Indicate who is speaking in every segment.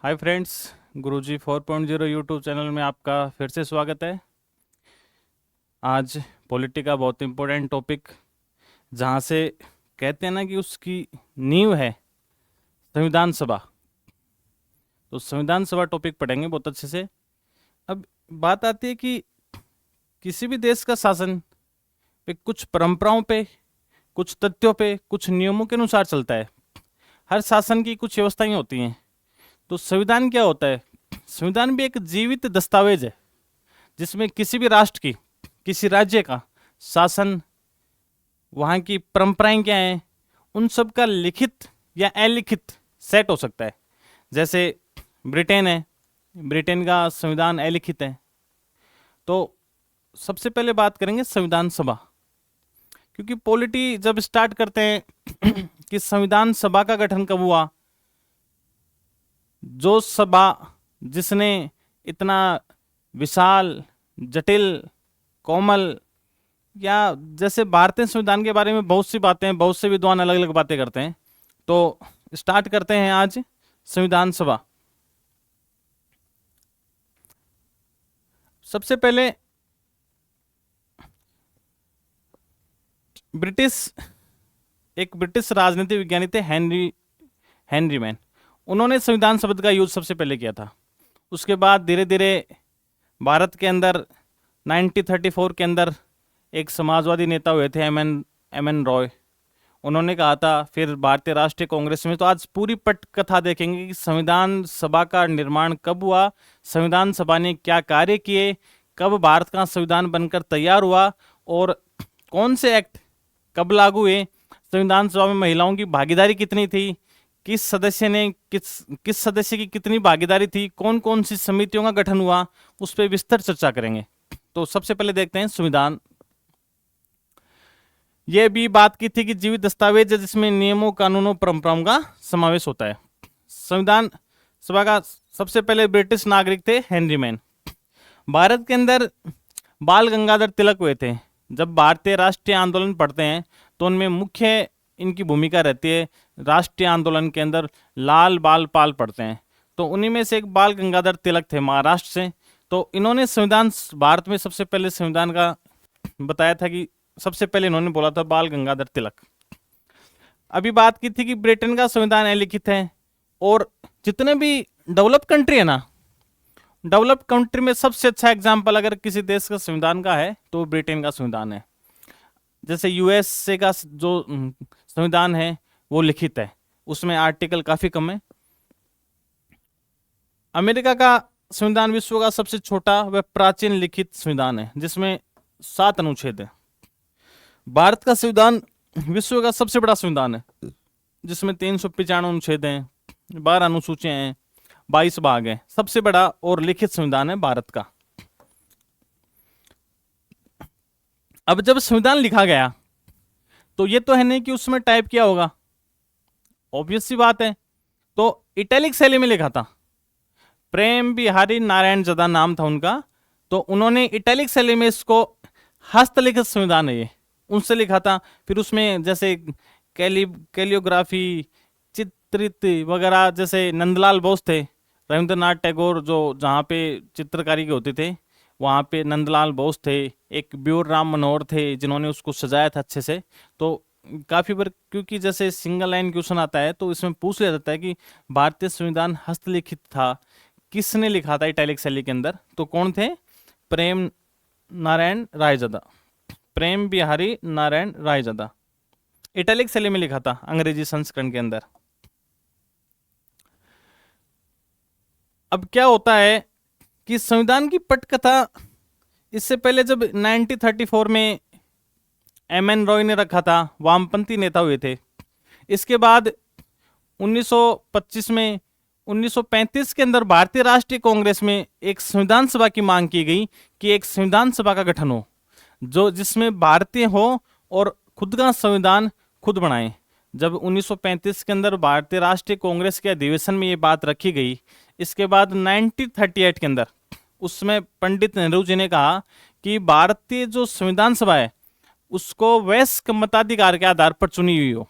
Speaker 1: Hi friends, गुरुजी 4.0 YouTube channel में आपका फिर से स्वागत है। आज पॉलिटी का बहुत इम्पोर्टेंट टॉपिक, जहाँ से कहते हैं ना कि उसकी नींव है संविधान सभा। तो संविधान सभा टॉपिक पढ़ेंगे बहुत अच्छे से। अब बात आती है कि किसी भी देश का शासन पे कुछ परंपराओं पे, कुछ तथ्यों पे, कुछ नियमों के अनुसार चलता है। हर शासन की कुछ व्यवस्थाएं होती हैं। तो संविधान क्या होता है? संविधान भी एक जीवित दस्तावेज है, जिसमें किसी भी राष्ट्र की, किसी राज्य का शासन, वहाँ की परंपराएं क्या हैं, उन सब का लिखित या अलिखित सेट हो सकता है। जैसे ब्रिटेन है, ब्रिटेन का संविधान अलिखित है। तो सबसे पहले बात करेंगे संविधान सभा, क्योंकि पॉलिटी जब स्टार्ट करते हैं कि संविधान सभा का गठन कब हुआ, जो सभा जिसने इतना विशाल, जटिल, कोमल, या जैसे भारतीय संविधान के बारे में बहुत सी बातें, बहुत से विद्वान अलग अलग बातें करते हैं। तो स्टार्ट करते हैं आज संविधान सभा। सबसे पहले एक ब्रिटिश राजनीति विज्ञानी थे, हेनरी मैन। उन्होंने संविधान शब्द का यूज सबसे पहले किया था। उसके बाद धीरे धीरे भारत के अंदर 1934 के अंदर एक समाजवादी नेता हुए थे, एम एन रॉय। उन्होंने कहा था, फिर भारतीय राष्ट्रीय कांग्रेस में। तो आज पूरी पटकथा देखेंगे कि संविधान सभा का निर्माण कब हुआ, संविधान सभा ने क्या कार्य किए, कब भारत का संविधान बनकर तैयार हुआ, और कौन से एक्ट कब लागू हुए, संविधान सभा में महिलाओं की भागीदारी कितनी थी, किस सदस्य की कितनी भागीदारी थी, कौन कौन सी समितियों का गठन हुआ, उस पर विस्तार चर्चा करेंगे। तो सबसे पहले देखते हैं संविधान। यह भी बात की थी कि जीवित दस्तावेज है, जिसमें नियमों, कानूनों, परंपराओं का समावेश होता है। संविधान सभा का सबसे पहले ब्रिटिश नागरिक थे हेनरी मैन। भारत के अंदर बाल गंगाधर तिलक हुए थे। जब भारतीय राष्ट्रीय आंदोलन पढ़ते हैं तो उनमें मुख्य इनकी भूमिका रहती है। राष्ट्रीय आंदोलन के अंदर लाल बाल पाल पढ़ते हैं, तो उन्हीं में से एक बाल गंगाधर तिलक थे, महाराष्ट्र से। तो इन्होंने संविधान, भारत में सबसे पहले संविधान का बताया था कि सबसे पहले इन्होंने बोला था बाल गंगाधर तिलक। अभी बात की थी कि ब्रिटेन का संविधान अलिखित है, और जितने भी डेवलप कंट्री है ना, डेवलप्ड कंट्री में सबसे अच्छा एग्जाम्पल अगर किसी देश का संविधान का है तो ब्रिटेन का संविधान है। जैसे यूएसए का जो संविधान है वो लिखित है, उसमें आर्टिकल काफी कम है। अमेरिका का संविधान विश्व का सबसे छोटा व प्राचीन लिखित संविधान है, जिसमें 7 अनुच्छेद है। भारत का संविधान विश्व का सबसे बड़ा संविधान है, जिसमें 395 अनुच्छेद हैं, 12 अनुसूचियां हैं, 22 भाग हैं। सबसे बड़ा और लिखित संविधान है भारत का। अब जब संविधान लिखा गया तो ये तो है नहीं कि उसमें टाइप किया होगा, ऑब्वियस सी बात है। तो इटैलिक शैली में लिखा था। प्रेम बिहारी नारायण जदा नाम था उनका। तो उन्होंने इटैलिक शैली में इसको, हस्तलिखित संविधान है ये, उनसे लिखा था। फिर उसमें जैसे कैलियोग्राफी, चित्रित वगैरह, जैसे नंदलाल बोस थे, रविंद्रनाथ टैगोर जो जहाँ पे चित्रकारी के होते थे, वहाँ पे नंदलाल बोस थे, एक ब्यूर राम मनोहर थे जिन्होंने उसको सजाया था अच्छे से। तो काफ़ी बार, क्योंकि जैसे सिंगल लाइन क्वेश्चन आता है तो इसमें पूछ लिया जाता है कि भारतीय संविधान हस्तलिखित था, किसने लिखा था इटैलिक शैली के अंदर? तो कौन थे? प्रेम नारायण रायजदा, प्रेम बिहारी नारायण रायजदा। इटैलिक शैली में लिखा था अंग्रेजी संस्करण के अंदर। अब क्या होता है कि संविधान की पटकथा, इससे पहले जब 1934 में एम.एन. रॉय ने रखा था, वामपंथी नेता हुए थे। इसके बाद 1935 में, 1935 के अंदर भारतीय राष्ट्रीय कांग्रेस में एक संविधान सभा की मांग की गई कि एक संविधान सभा का गठन हो, जो जिसमें भारतीय हो और खुद का संविधान खुद बनाए। जब 1935 के अंदर भारतीय राष्ट्रीय कांग्रेस के अधिवेशन में ये बात रखी गई, इसके बाद 1938 के अंदर उसमें पंडित नेहरू जी ने कहा कि भारतीय जो संविधान सभा है उसको वयस्क मताधिकार के आधार पर चुनी हुई हो,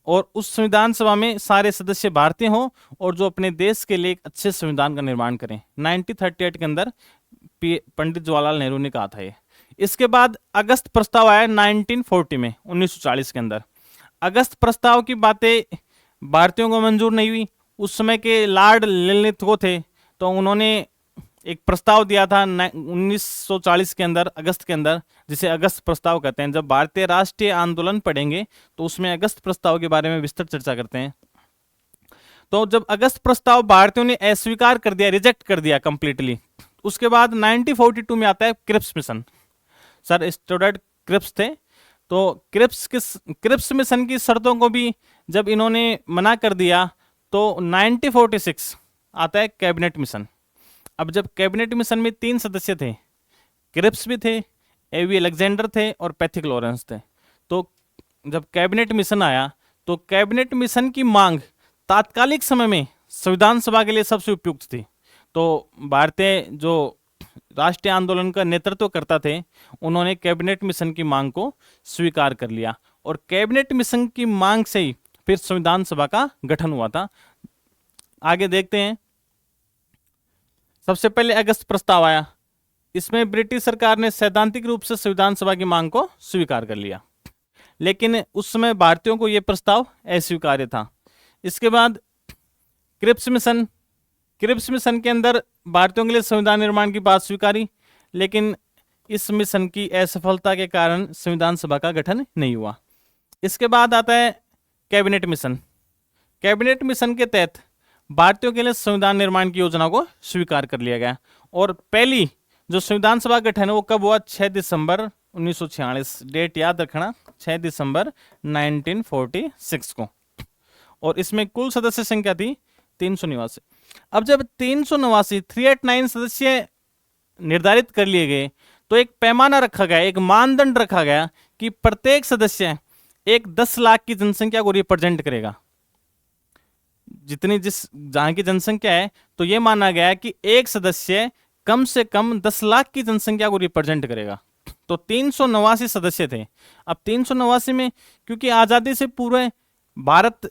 Speaker 1: और उस संविधान सभा में सारे सदस्य भारतीय हों और जो अपने देश के लिए एक अच्छे संविधान का निर्माण करें। 1938 के अंदर पंडित जवाहरलाल नेहरू ने कहा था ये। इसके बाद अगस्त प्रस्ताव आया 1940 में, 1940 के अंदर। अगस्त प्रस्ताव की बातें भारतीयों को मंजूर नहीं हुई। उस समय के लॉर्ड लिनलिथगो थे, तो उन्होंने एक प्रस्ताव दिया था 1940 के अंदर, अगस्त के अंदर, जिसे अगस्त प्रस्ताव कहते हैं। जब भारतीय राष्ट्रीय आंदोलन पढ़ेंगे तो उसमें अगस्त प्रस्ताव के बारे में विस्तृत चर्चा करते हैं। तो जब अगस्त प्रस्ताव भारतीयों ने अस्वीकार कर दिया, रिजेक्ट कर दिया कंप्लीटली, उसके बाद 1942 में आता है Cripps mission. Sir student Cripps थे, तो क्रिप्स मिशन की शर्तों को भी जब इन्होंने मना कर दिया तो 1946 आता है कैबिनेट मिशन। अब जब कैबिनेट मिशन में 3 सदस्य थे, क्रिप्स भी थे, एवी अलेक्जेंडर थे और पैथिक लॉरेंस थे। तो जब कैबिनेट मिशन आया तो कैबिनेट मिशन की मांग तात्कालिक समय में संविधान सभा के लिए सबसे उपयुक्त थी। तो भारतीय जो राष्ट्रीय आंदोलन का नेतृत्व करता थे, उन्होंने कैबिनेट मिशन की मांग को स्वीकार कर लिया और कैबिनेट मिशन की मांग से ही फिर संविधान सभा का गठन हुआ था। आगे देखते हैं। सबसे पहले अगस्त प्रस्ताव आया। इसमें ब्रिटिश सरकार ने सैद्धांतिक रूप से संविधान सभा की मांग को स्वीकार कर लिया, लेकिन उस समय भारतीयों को यह प्रस्ताव अस्वीकार्य था। इसके बाद क्रिप्स मिशन के अंदर भारतीयों के लिए संविधान निर्माण की बात स्वीकारी, लेकिन इस मिशन की असफलता के कारण संविधान सभा का गठन नहीं हुआ। इसके बाद आता है कैबिनेट मिशन। कैबिनेट मिशन के तहत भारतीयों के लिए संविधान निर्माण की योजना को स्वीकार कर लिया गया और पहली जो संविधान सभा गठन है वो कब हुआ? 6 दिसंबर 1946। डेट याद रखना, 6 दिसंबर 1946 को। और इसमें कुल सदस्य संख्या थी 389। अब जब 389 सदस्य निर्धारित कर लिए गए तो एक पैमाना रखा गया, एक मानदंड रखा गया कि प्रत्येक सदस्य एक 10 लाख की जनसंख्या को रिप्रेजेंट करेगा। जहां की जनसंख्या है, तो यह माना गया कि एक सदस्य कम से कम 10 लाख की जनसंख्या को रिप्रेजेंट करेगा। तो 389 सदस्य थे। अब 389 में, क्योंकि आजादी से पूर्व भारत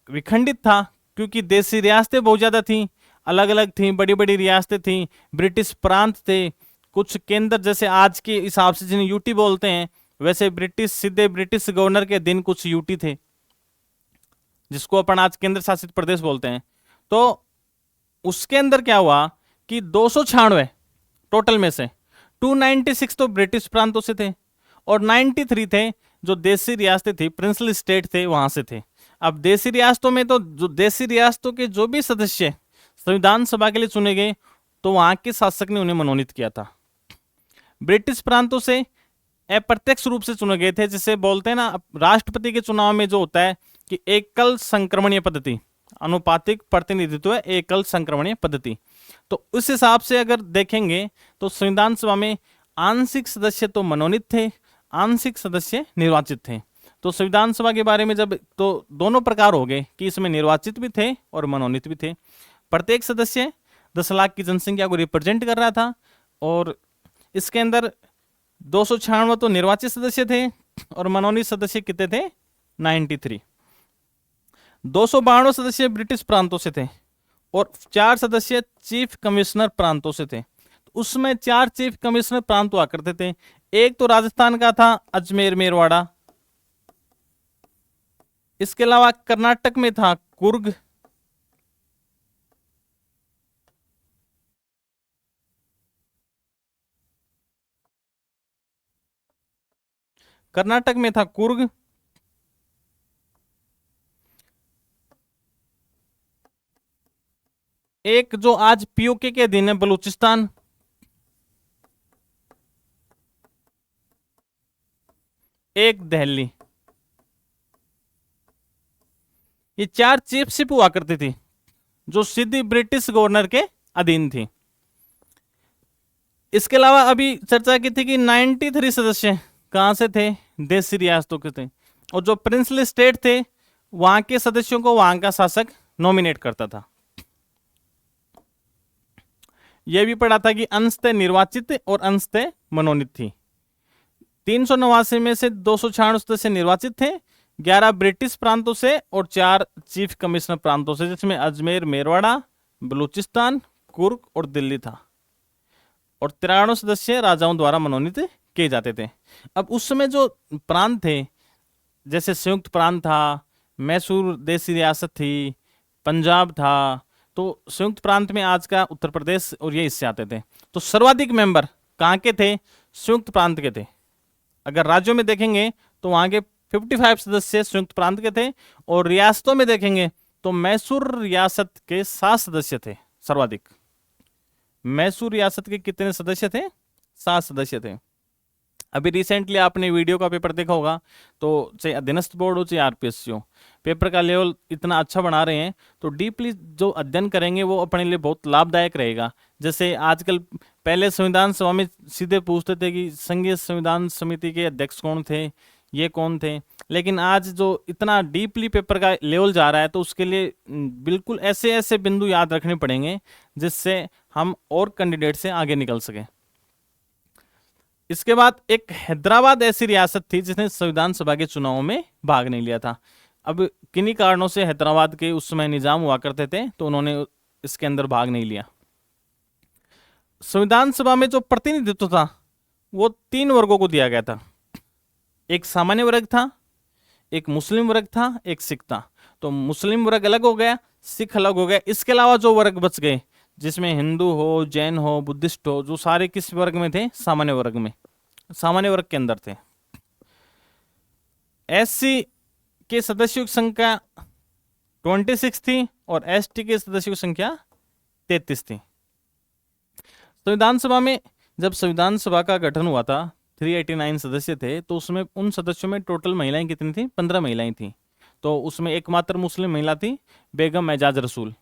Speaker 1: विखंडित था, क्योंकि देशी रियासतें बहुत ज्यादा थी, अलग अलग थी, बड़ी बड़ी रियासतें थी, ब्रिटिश प्रांत थे, कुछ केंद्र, जैसे आज के हिसाब से जिन्हें यूटी बोलते हैं, वैसे सीधे ब्रिटिश गवर्नर के दिन कुछ यूटी थे, जिसको अपन आज केंद्र शासित प्रदेश बोलते हैं। तो उसके अंदर क्या हुआ कि 296 टोटल में से 296 तो ब्रिटिश प्रांतों से थे और 93 थे जो देशी रियासतें थी, प्रिंसली स्टेट थे, वहां से थे। अब देशी रियासतों में तो देशी रियासतों के जो भी सदस्य संविधान सभा के लिए चुने गए, तो वहां के शासक ने उन्हें मनोनीत किया था। ब्रिटिश प्रांतों से अप्रत्यक्ष रूप से चुने गए थे, जिसे बोलते हैं ना, राष्ट्रपति के चुनाव में जो होता है कि एकल संक्रमणीय पद्धति, अनुपातिक प्रतिनिधित्व है, एकल संक्रमणीय पद्धति। तो उस हिसाब से अगर देखेंगे तो संविधान सभा में आंशिक सदस्य तो मनोनीत थे, आंशिक सदस्य निर्वाचित थे। तो संविधान सभा के बारे में जब, तो दोनों प्रकार हो गए कि इसमें निर्वाचित भी थे और मनोनीत भी थे। प्रत्येक सदस्य 10 लाख की जनसंख्या को रिप्रेजेंट कर रहा था और इसके अंदर 296 तो निर्वाचित सदस्य थे और मनोनीत सदस्य कितने थे? 93। 292 सदस्य ब्रिटिश प्रांतों से थे और 4 सदस्य चीफ कमिश्नर प्रांतों से थे। उसमें 4 चीफ कमिश्नर प्रांत हुआ करते थे। एक तो राजस्थान का था अजमेर मेरवाड़ा, इसके अलावा कर्नाटक में था कुर्ग, कर्नाटक में था कुर्ग, एक जो आज पीओके के अधीन है बलूचिस्तान, एक दिल्ली। ये 4 चीफशिप हुआ करती थी जो सीधी ब्रिटिश गवर्नर के अधीन थी। इसके अलावा अभी चर्चा की थी कि 93 सदस्य कहां से थे? देशी रियासतों के थे और जो प्रिंसली स्टेट थे वहां के सदस्यों को वहां का शासक नॉमिनेट करता था। यह भी पढ़ा था कि अंशतः निर्वाचित और अंशतः मनोनीत थी। 389 में से 296 सदस्य निर्वाचित थे, 11 ब्रिटिश प्रांतों से और 4 चीफ कमिश्नर प्रांतों से, जिसमें अजमेर, मेरवाड़ा, बलूचिस्तान, कुर्ग और दिल्ली था। और 93 सदस्य राजाओं द्वारा मनोनीत किए जाते थे। अब उस समय जो प्रांत थे, जैसे संयुक्त प्रांत था, मैसूर देसी रियासत थी, पंजाब था, तो संयुक्त प्रांत में आज का उत्तर प्रदेश और ये हिस्से आते थे। तो सर्वाधिक मेंबर कहाँ के थे? संयुक्त प्रांत के थे। अगर राज्यों में देखेंगे तो वहां के 55 सदस्य संयुक्त प्रांत के थे, और रियासतों में देखेंगे तो मैसूर रियासत के 7 सदस्य थे सर्वाधिक। मैसूर रियासत के कितने सदस्य थे? 7 सदस्य थे। अभी रिसेंटली आपने वीडियो का पेपर देखा होगा, तो चाहे अधीनस्थ बोर्ड हो चाहे आरपीएससी हो, पेपर का लेवल इतना अच्छा बना रहे हैं, तो डीपली जो अध्ययन करेंगे वो अपने लिए बहुत लाभदायक रहेगा। जैसे आजकल, पहले संविधान सभा में सीधे पूछते थे कि संघीय संविधान समिति के अध्यक्ष कौन थे, ये कौन थे, लेकिन आज जो इतना डीपली पेपर का लेवल जा रहा है, तो उसके लिए बिल्कुल ऐसे ऐसे बिंदु याद रखने पड़ेंगे जिससे हम और कैंडिडेट से आगे निकल सके। इसके बाद एक हैदराबाद ऐसी रियासत थी जिसने संविधान सभा के चुनावों में भाग नहीं लिया था। अब किन्हीं कारणों से हैदराबाद के उस समय निजाम हुआ करते थे, तो उन्होंने इसके अंदर भाग नहीं लिया। संविधान सभा में जो प्रतिनिधित्व था वो 3 वर्गों को दिया गया था। एक सामान्य वर्ग था, एक मुस्लिम वर्ग था, एक सिख था। तो मुस्लिम वर्ग अलग हो गया, सिख अलग हो गया। इसके अलावा जो वर्ग बच गए, जिसमें हिंदू हो, जैन हो, बुद्धिस्ट हो, जो सारे किस वर्ग में थे? सामान्य वर्ग में, सामान्य वर्ग के अंदर थे। एससी के सदस्यों की संख्या 26 थी और एसटी के सदस्यों की संख्या 33 थी। संविधान सभा में, जब संविधान सभा का गठन हुआ था, 389 सदस्य थे, तो उसमें उन सदस्यों में टोटल महिलाएं कितनी थी? 15 महिलाएं थी। तो उसमें एकमात्र मुस्लिम महिला थी बेगम एजाज रसूल।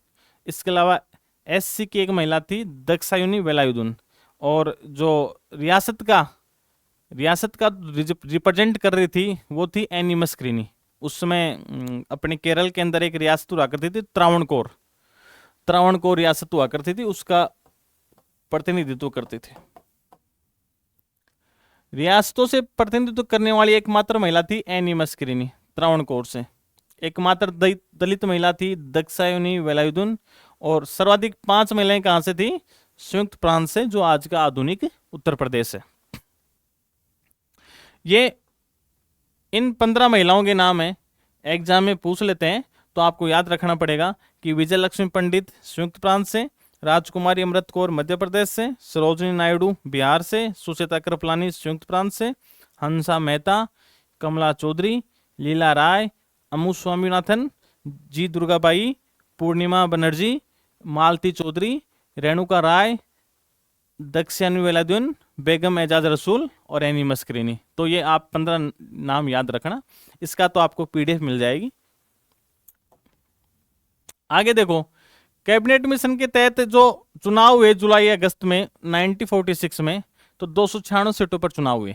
Speaker 1: इसके अलावा एससी की एक महिला थी दक्षायुनी वेलायुद्दीन, और जो रियासत का रिप्रेजेंट कर रही थी वो थी एनी मस्क्रीनी। उस समय अपने केरल के अंदर एक रियासत हुआ करती थी त्रावणकोर रियासत हुआ करती थी, उसका प्रतिनिधित्व करते थे। रियासतों से प्रतिनिधित्व करने वाली एकमात्र महिला थी एनी मस्क्रीनी त्रावणकोर से। एकमात्र दलित महिला थी दक्षायुनी वेलायुद्दीन, और सर्वाधिक 5 महिलाएं कहां से थी? संयुक्त प्रांत से, जो आज का आधुनिक उत्तर प्रदेश है। ये इन 15 महिलाओं के नाम है, एग्जाम में पूछ लेते हैं, तो आपको याद रखना पड़ेगा कि विजय लक्ष्मी पंडित संयुक्त प्रांत से, राजकुमारी अमृत कौर मध्य प्रदेश से, सरोजिनी नायडू बिहार से, सुचेता कृपलानी संयुक्त प्रांत से, हंसा मेहता, कमला चौधरी, लीला राय, अमू स्वामीनाथन, जी दुर्गाबाई, पूर्णिमा बनर्जी, मालती चौधरी, रेणुका राय, दक्षायुनी वेलायुद्दीन, बेगम एजाज रसूल और एनी मस्क्रीनी। तो ये आप 15 नाम याद रखना। इसका तो आपको पीडीएफ मिल जाएगी। आगे देखो, कैबिनेट मिशन के तहत जो चुनाव हुए जुलाई अगस्त में 1946 में, तो 296 सीटों पर चुनाव हुए,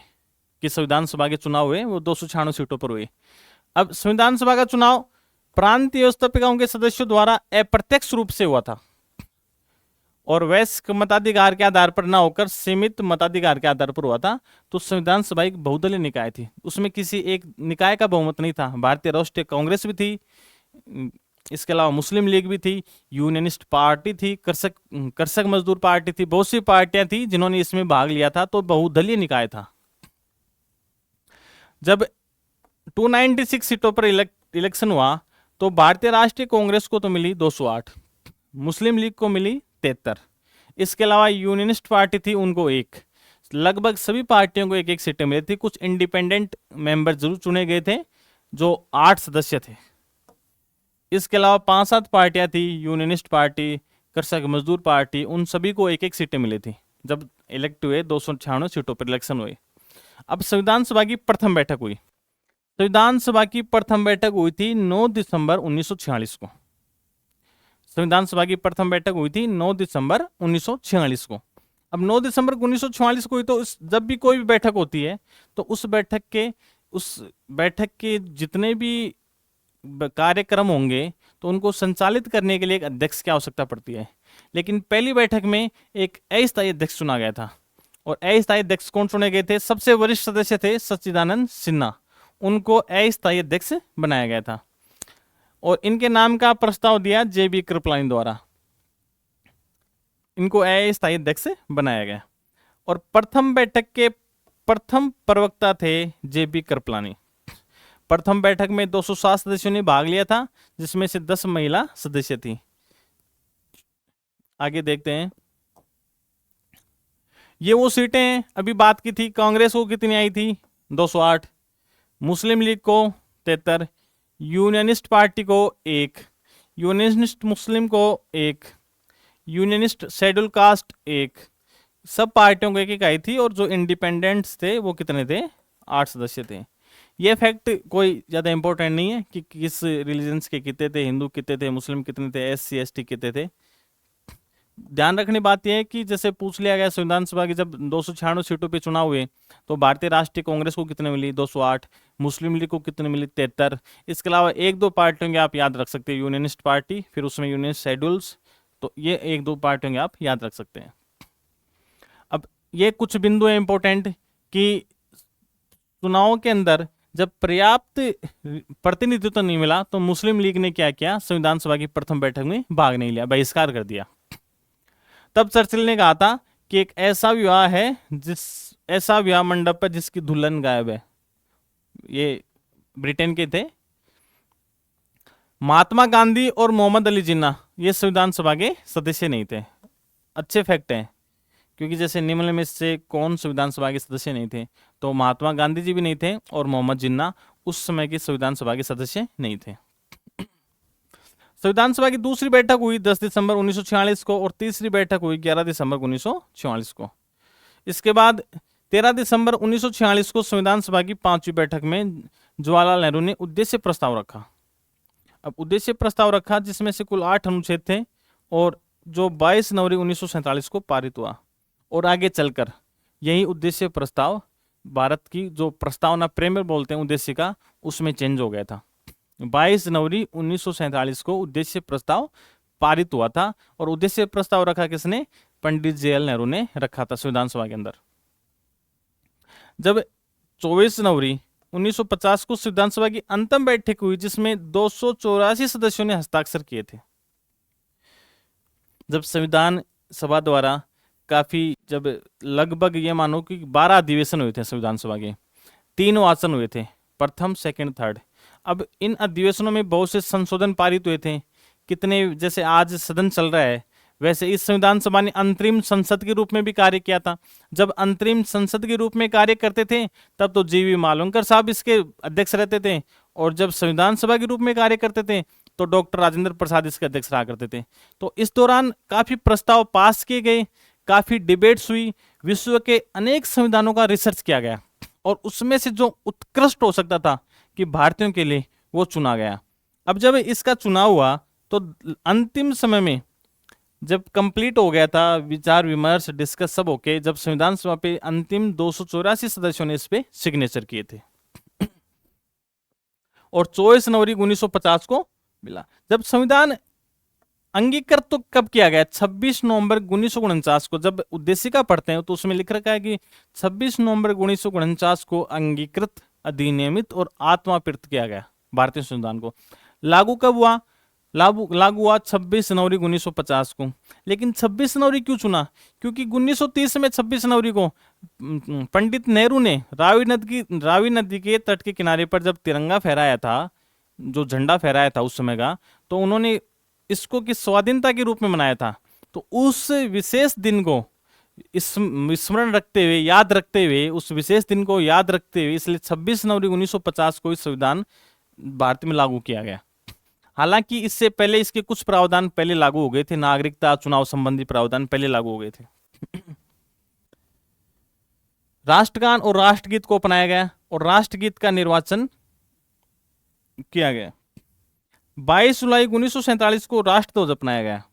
Speaker 1: कि संविधान सभा के चुनाव हुए वो 296 सीटों पर हुए। अब संविधान सभा का चुनाव प्रांतीय व्यवस्थापिकाओं के सदस्यों द्वारा अप्रत्यक्ष रूप से हुआ था, और वयस्क मताधिकार के आधार पर ना होकर सीमित मताधिकार के आधार पर हुआ था। तो संविधान सभा एक बहुदलीय निकाय थी, उसमें किसी एक निकाय का बहुमत नहीं था। भारतीय राष्ट्रीय कांग्रेस भी थी, इसके अलावा मुस्लिम लीग भी थी, यूनियनिस्ट पार्टी थी, कृषक मजदूर पार्टी थी, बहुत सी पार्टियां थी जिन्होंने इसमें भाग लिया था। तो बहुदलीय निकाय था। जब 296 सीटों पर इलेक्शन हुआ, तो भारतीय राष्ट्रीय कांग्रेस को तो मिली 208, मुस्लिम लीग को मिली 73, इसके अलावा यूनियनिस्ट पार्टी थी उनको 1। लगभग सभी पार्टियों को 1-1 सीटें मिली थी। कुछ इंडिपेंडेंट मेंबर जरूर चुने गए थे जो 8 सदस्य थे। इसके अलावा 5-7 पार्टियां थी, यूनियनिस्ट पार्टी, कृषक मजदूर पार्टी, उन सभी को 1-1 सीटें मिली थी। जब इलेक्ट हुए 296 सीटों पर इलेक्शन हुए। अब संविधान सभा की प्रथम बैठक हुई। संविधान सभा की प्रथम बैठक हुई थी 9 दिसंबर 1946 को। संविधान सभा की प्रथम बैठक हुई थी 9 दिसंबर 1946 को। अब 9 दिसंबर 1946 को हुई, तो जब भी कोई भी बैठक होती है, तो उस बैठक के जितने भी कार्यक्रम होंगे, तो उनको संचालित करने के लिए एक अध्यक्ष की आवश्यकता पड़ती है। लेकिन पहली बैठक में एक अस्थायी अध्यक्ष चुना गया था, और अस्थायी अध्यक्ष कौन चुने गए थे? सबसे वरिष्ठ सदस्य थे सच्चिदानंद सिन्हा, उनको अस्थायी अध्यक्ष बनाया गया था और इनके नाम का प्रस्ताव दिया JB कृपलानी द्वारा। इनको अस्थायी अध्यक्ष बनाया गया और प्रथम बैठक के प्रथम प्रवक्ता थे JB कृपलानी। प्रथम बैठक में 207 सदस्यों ने भाग लिया था, जिसमें से 10 महिला सदस्य थी। आगे देखते हैं, ये वो सीटें अभी बात की थी। कांग्रेस को कितनी आई थी? 208, मुस्लिम लीग को 73, यूनियनिस्ट पार्टी को 1, यूनियनिस्ट मुस्लिम को 1, यूनियनिस्ट शेड्यूल कास्ट 1, सब पार्टियों को एक एक आई थी और जो इंडिपेंडेंट्स थे वो कितने थे? 8 सदस्य थे। ये फैक्ट कोई ज़्यादा इंपॉर्टेंट नहीं है कि किस रिलीजन्स के कितने थे, हिंदू कितने थे, मुस्लिम कितने थे, SC ST कितने थे। ध्यान रखने बात यह है कि जैसे पूछ लिया गया संविधान सभा की जब 296 सीटों पे चुनाव हुए तो भारतीय राष्ट्रीय कांग्रेस को कितने मिली? 208, मुस्लिम लीग को कितने मिली? 73। इसके अलावा एक दो पार्टियों के आप याद रख सकते हैं, यूनियनिस्ट पार्टी, फिर उसमें यूनियनिस्ट शेड्यूल्स, तो ये एक दो पार्टियों के आप याद रख सकते हैं। अब ये कुछ बिंदु है इंपॉर्टेंट कि चुनाव के अंदर जब पर्याप्त प्रतिनिधित्व नहीं मिला तो मुस्लिम लीग ने क्या किया? संविधान सभा की प्रथम बैठक में भाग नहीं लिया, बहिष्कार कर दिया। तब चर्चिल ने कहा था कि एक ऐसा विवाह है ऐसा विवाह मंडप है जिसकी दुल्हन गायब है। ये ब्रिटेन के थे। महात्मा गांधी और मोहम्मद अली जिन्ना ये संविधान सभा के सदस्य नहीं थे। अच्छे फैक्ट हैं, क्योंकि जैसे निम्न में से कौन संविधान सभा के सदस्य नहीं थे, तो महात्मा गांधी जी भी नहीं थे और मोहम्मद जिन्ना उस समय के संविधान सभा के सदस्य नहीं थे। संविधान सभा की दूसरी बैठक हुई 10 दिसंबर 1946 को और तीसरी बैठक हुई 11 दिसंबर 1944 को। इसके बाद 13 दिसंबर 1946 को संविधान सभा की 5वीं बैठक में जवाहरलाल नेहरू ने उद्देश्य प्रस्ताव रखा। अब उद्देश्य प्रस्ताव रखा जिसमें से कुल 8 अनुच्छेद थे और जो 22 जनवरी 1947 को पारित हुआ और आगे चलकर यही उद्देश्य प्रस्ताव भारत की जो प्रस्तावना प्रेमर बोलते हैं उद्देश्य का, उसमें चेंज हो गया था। 22 जनवरी 1947 को उद्देश्य प्रस्ताव पारित हुआ था और उद्देश्य प्रस्ताव रखा किसने? पंडित JL नेहरू ने रखा था संविधान सभा के अंदर। जब 24 जनवरी 1950 को संविधान सभा की अंतिम बैठक हुई जिसमें 284 सदस्यों ने हस्ताक्षर किए थे। जब संविधान सभा द्वारा काफी जब लगभग ये मानो कि 12 अधिवेशन हुए थे संविधान सभा के, 3 वाचन हुए थे, प्रथम, सेकंड, थर्ड। अब इन अधिवेशनों में बहुत से संशोधन पारित हुए थे। कितने, जैसे आज सदन चल रहा है वैसे इस संविधान सभा ने अंतरिम संसद के रूप में भी कार्य किया था। जब अंतरिम संसद के रूप में कार्य करते थे तब तो GV मालवंकर साहब इसके अध्यक्ष रहते थे और जब संविधान सभा के रूप में कार्य करते थे तो डॉक्टर राजेंद्र प्रसाद इसके अध्यक्ष रहा करते थे। तो इस दौरान काफी प्रस्ताव पास किए गए, काफी डिबेट्स हुई, विश्व के अनेक संविधानों का रिसर्च किया गया और उसमें से जो उत्कृष्ट हो सकता था कि भारतीयों के लिए वो चुना गया। अब जब इसका चुनाव हुआ तो अंतिम समय में जब कंप्लीट हो गया था, विचार विमर्श डिस्कस सब होके, जब संविधान सभा पे अंतिम 284 सदस्यों ने इस पे सिग्नेचर किए थे और 24 जनवरी 1950 को मिला। जब संविधान अंगीकृत तो कब किया गया? 26 नवंबर 1949 को। जब उद्देशिका पढ़ते हैं तो उसमें लिख रखा है कि 26 नवंबर 1949 को अंगीकृत, अधिनियमित और आत्माप्रेरित किया गया भारतीय संविधान को। लागू कब हुआ? लागू हुआ 26 जनवरी 1950 को। लेकिन 26 जनवरी क्यों चुना? क्योंकि 1930 में 26 जनवरी को पंडित नेहरू ने रावी नदी के तट के किनारे पर जब तिरंगा फहराया था, जो झंडा फहराया था उस समय का, तो उन्होंने इसको कि स्वाधीनता के रूप में मनाया था। तो उस विशेष दिन को स्मरण रखते हुए, याद रखते हुए, उस विशेष दिन को याद रखते हुए इसलिए 26 जनवरी 1950 को इस संविधान भारत में लागू किया गया। हालांकि इससे पहले इसके कुछ प्रावधान पहले लागू हो गए थे, नागरिकता चुनाव संबंधी प्रावधान पहले लागू हो गए थे। राष्ट्रगान और राष्ट्रगीत को अपनाया गया और राष्ट्रगीत का निर्वाचन किया गया। 22 जुलाई 1947 को राष्ट्रध्वज अपनाया गया।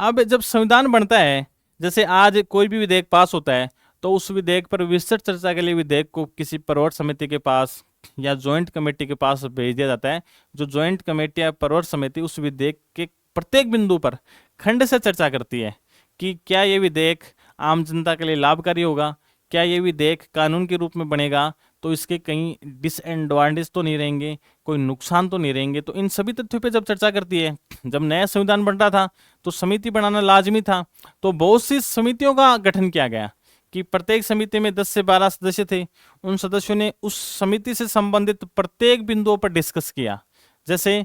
Speaker 1: अब जब संविधान बनता है, जैसे आज कोई भी विधेयक पास होता है तो उस विधेयक पर विस्तृत चर्चा के लिए विधेयक को किसी प्रवर समिति के पास या ज्वाइंट कमेटी के पास भेज दिया जाता है। जो ज्वाइंट कमेटी या प्रवर समिति उस विधेयक के प्रत्येक बिंदु पर खंड से चर्चा करती है कि क्या ये विधेयक आम जनता के लिए लाभकारी होगा, क्या ये विधेयक कानून के रूप में बनेगा तो इसके कहीं डिसएडवांटेज तो नहीं रहेंगे, कोई नुकसान तो नहीं रहेंगे। तो इन सभी तथ्यों पे जब चर्चा करती है, जब नया संविधान बन रहा था तो समिति बनाना लाजमी था, तो बहुत सी समितियों का गठन किया गया कि प्रत्येक समिति में 10 से 12 सदस्य थे। उन सदस्यों ने उस समिति से संबंधित प्रत्येक बिंदुओं पर डिस्कस किया। जैसे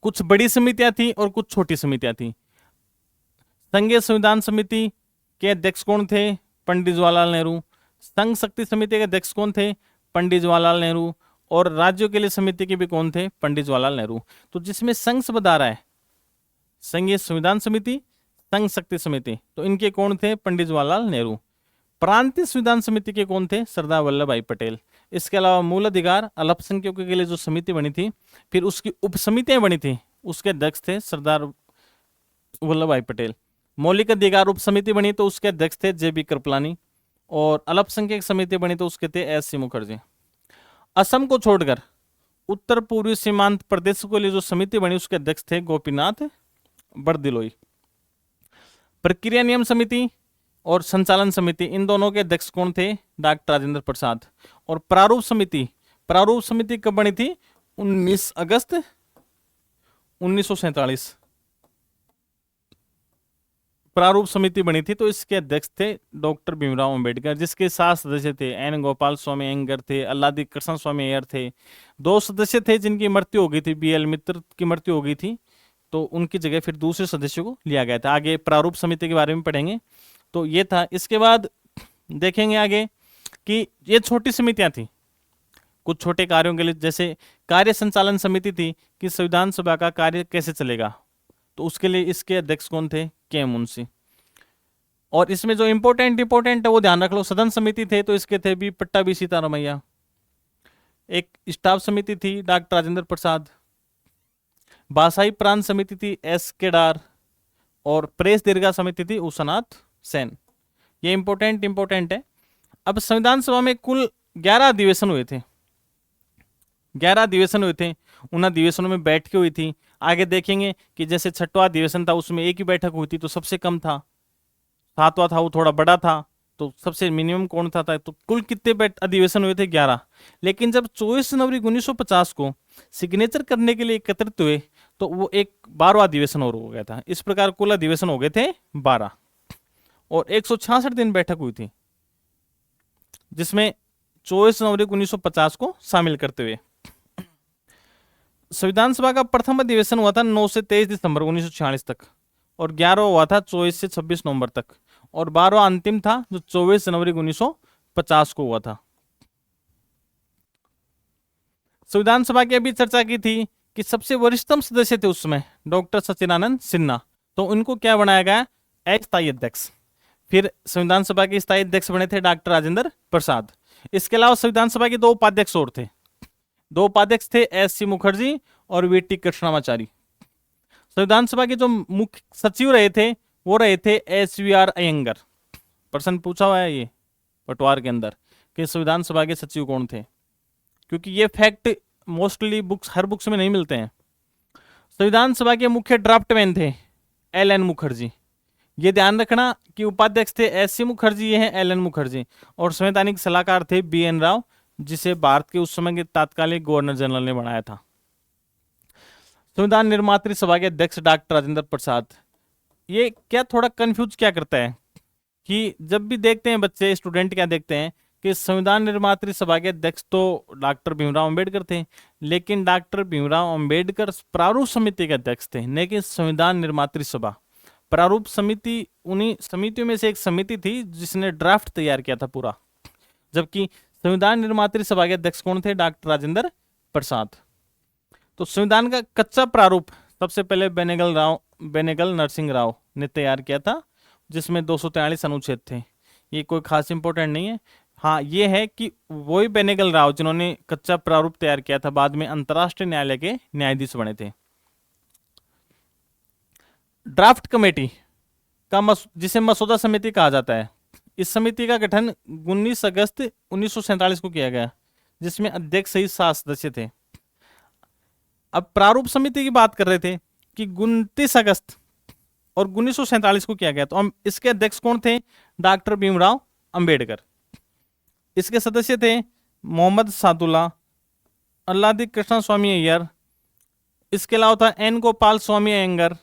Speaker 1: कुछ बड़ी समितियां थी और कुछ छोटी समितियां थी। संघीय संविधान समिति के अध्यक्ष कौन थे? पंडित जवाहरलाल नेहरू। संघ शक्ति समिति के अध्यक्ष कौन थे? पंडित जवाहरलाल नेहरू। और राज्यों के लिए समिति के भी कौन थे? पंडित जवाहरलाल नेहरू। तो जिसमें संघ शब्द आ रहा है, संघीय संविधान समिति, संघ शक्ति समिति, तो इनके कौन थे? पंडित जवाहरलाल नेहरू। प्रांतीय संविधान समिति के कौन थे? सरदार वल्लभ भाई पटेल। इसके अलावा मूल अधिकार अल्पसंख्यकों के लिए जो समिति बनी थी, फिर उसकी उप समितियां बनी थी, उसके अध्यक्ष थे सरदार वल्लभ भाई पटेल। मौलिक अधिकार उप समिति बनी तो उसके अध्यक्ष थे JB कृपलानी। और अल्पसंख्यक समिति बनी तो उसके थे SC मुखर्जी। असम को छोड़कर उत्तर पूर्वी सीमांत प्रदेशों के लिए जो समिति बनी उसके अध्यक्ष थे गोपीनाथ बरदलोई। प्रक्रिया नियम समिति और संचालन समिति, इन दोनों के अध्यक्ष कौन थे? डॉक्टर राजेंद्र प्रसाद। और प्रारूप समिति कब बनी थी? 19 अगस्त 1947 प्रारूप समिति बनी थी। तो इसके अध्यक्ष थे डॉक्टर भीमराव अंबेडकर, जिसके 7 सदस्य थे। N गोपाल स्वामी अयंगर थे, अल्लादी कृष्ण स्वामी अय्यर थे। 2 सदस्य थे जिनकी मृत्यु हो गई थी, BL मित्र की मृत्यु हो गई थी, तो उनकी जगह फिर दूसरे सदस्य को लिया गया था। आगे प्रारूप समिति के बारे में पढ़ेंगे। तो ये था। इसके बाद देखेंगे आगे कि ये छोटी समितियां थी कुछ छोटे कार्यों के लिए। जैसे कार्य संचालन समिति थी कि संविधान सभा का कार्य कैसे चलेगा, तो उसके लिए इसके अध्यक्ष कौन थे? के मुंशी। और इसमें जो इंपॉर्टेंट है वो ध्यान रख लो। सदन समिति थे तो इसके थे B पट्टाभी सीतारामैया। एक स्टाफ समिति थी डॉक्टर राजेंद्र प्रसाद। भाषाई प्रांत समिति थी S केदार। और प्रेस दीर्घा समिति थी उषानाथ सेन। ये इंपॉर्टेंट है। अब संविधान सभा में कुल 11 अधिवेशन हुए थे। 11 अधिवेशन हुए थे। उन अधिवेशनों में बैठकें हुई थी। आगे देखेंगे कि जैसे 6वां अधिवेशन था उसमें एक ही बैठक हुई थी तो सबसे कम था। 7वां था वो थोड़ा बड़ा था तो सबसे मिनिमम कौन था? तो कुल कितने अधिवेशन हुए थे? 11। लेकिन जब 24 जनवरी 1950 को सिग्नेचर करने के लिए एकत्रित हुए तो वो एक 12वां अधिवेशन और हो गया था। इस प्रकार कुल अधिवेशन हो गए थे 12 और 166 दिन बैठक हुई थी, जिसमें 24 जनवरी 1950 को शामिल करते हुए। संविधान सभा का प्रथम अधिवेशन हुआ था 9 से 23 दिसंबर 1946 तक और 11वां हुआ था 24 से 26 नवंबर तक और 12वां अंतिम था जो 24 जनवरी 1950 को हुआ था। संविधान सभा की अभी चर्चा की थी कि सबसे वरिष्ठतम सदस्य थे उस समय डॉक्टर सचिदानंद सिन्हा, तो उनको क्या बनाया गया? स्थायी अध्यक्ष। फिर संविधान सभा के स्थायी अध्यक्ष बने थे डॉक्टर राजेंद्र प्रसाद। इसके अलावा संविधान सभा के 2 उपाध्यक्ष और थे। 2 उपाध्यक्ष थे SC मुखर्जी और VT कृष्णामाचारी। संविधान सभा के जो मुख्य सचिव रहे थे वो रहे थे SVR अयंगर। प्रश्न पूछा हुआ है ये पटवार के अंदर कि संविधान सभा के सचिव कौन थे, क्योंकि ये फैक्ट मोस्टली हर बुक्स में नहीं मिलते हैं। संविधान सभा के मुख्य ड्राफ्टमैन थे LN मुखर्जी। ये ध्यान रखना कि उपाध्यक्ष थे SC मुखर्जी, ये हैं LN मुखर्जी। और संवैधानिक सलाहकार थे BN राव, जिसे भारत के उस समय के तात्कालिक गवर्नर जनरल ने बनाया था। संविधान निर्मात्री सभा के अध्यक्ष डॉक्टर राजेंद्र प्रसाद। ये क्या थोड़ा कंफ्यूज क्या करता है कि जब भी देखते हैं बच्चे स्टूडेंट क्या देखते हैं कि संविधान निर्मात्री सभा के अध्यक्ष तो डॉक्टर भीमराव अंबेडकर थे, लेकिन डॉक्टर भीमराव अंबेडकर प्रारूप समिति के अध्यक्ष थे, लेकिन संविधान निर्मात्री सभा प्रारूप समिति उन्हीं समितियों में से एक समिति थी जिसने ड्राफ्ट तैयार किया था पूरा। जबकि संविधान निर्मात्री सभा के अध्यक्ष कौन थे? डॉक्टर राजेंद्र प्रसाद। तो संविधान का कच्चा प्रारूप सबसे पहले बेनेगल नरसिंह राव ने तैयार किया था, जिसमें 243 अनुच्छेद थे। ये कोई खास इंपॉर्टेंट नहीं है। हाँ, ये है कि वही बेनेगल राव जिन्होंने कच्चा प्रारूप तैयार किया था, बाद में अंतर्राष्ट्रीय न्यायालय के न्यायाधीश बने थे। ड्राफ्ट कमेटी का जिसे मसौदा समिति कहा जाता है, इस समिति का गठन 19 अगस्त 1947 को किया गया, जिसमें अध्यक्ष सहित 7 सदस्य थे। अब प्रारूप समिति की बात कर रहे थे कि 29 अगस्त और 1947 को किया गया, तो हम इसके अध्यक्ष कौन थे? डॉक्टर भीमराव अंबेडकर। इसके सदस्य थे मोहम्मद सादुल्ला, अल्लादी कृष्ण स्वामी अय्यर, इसके अलावा था एन गोपाल स्वामी अयंगर,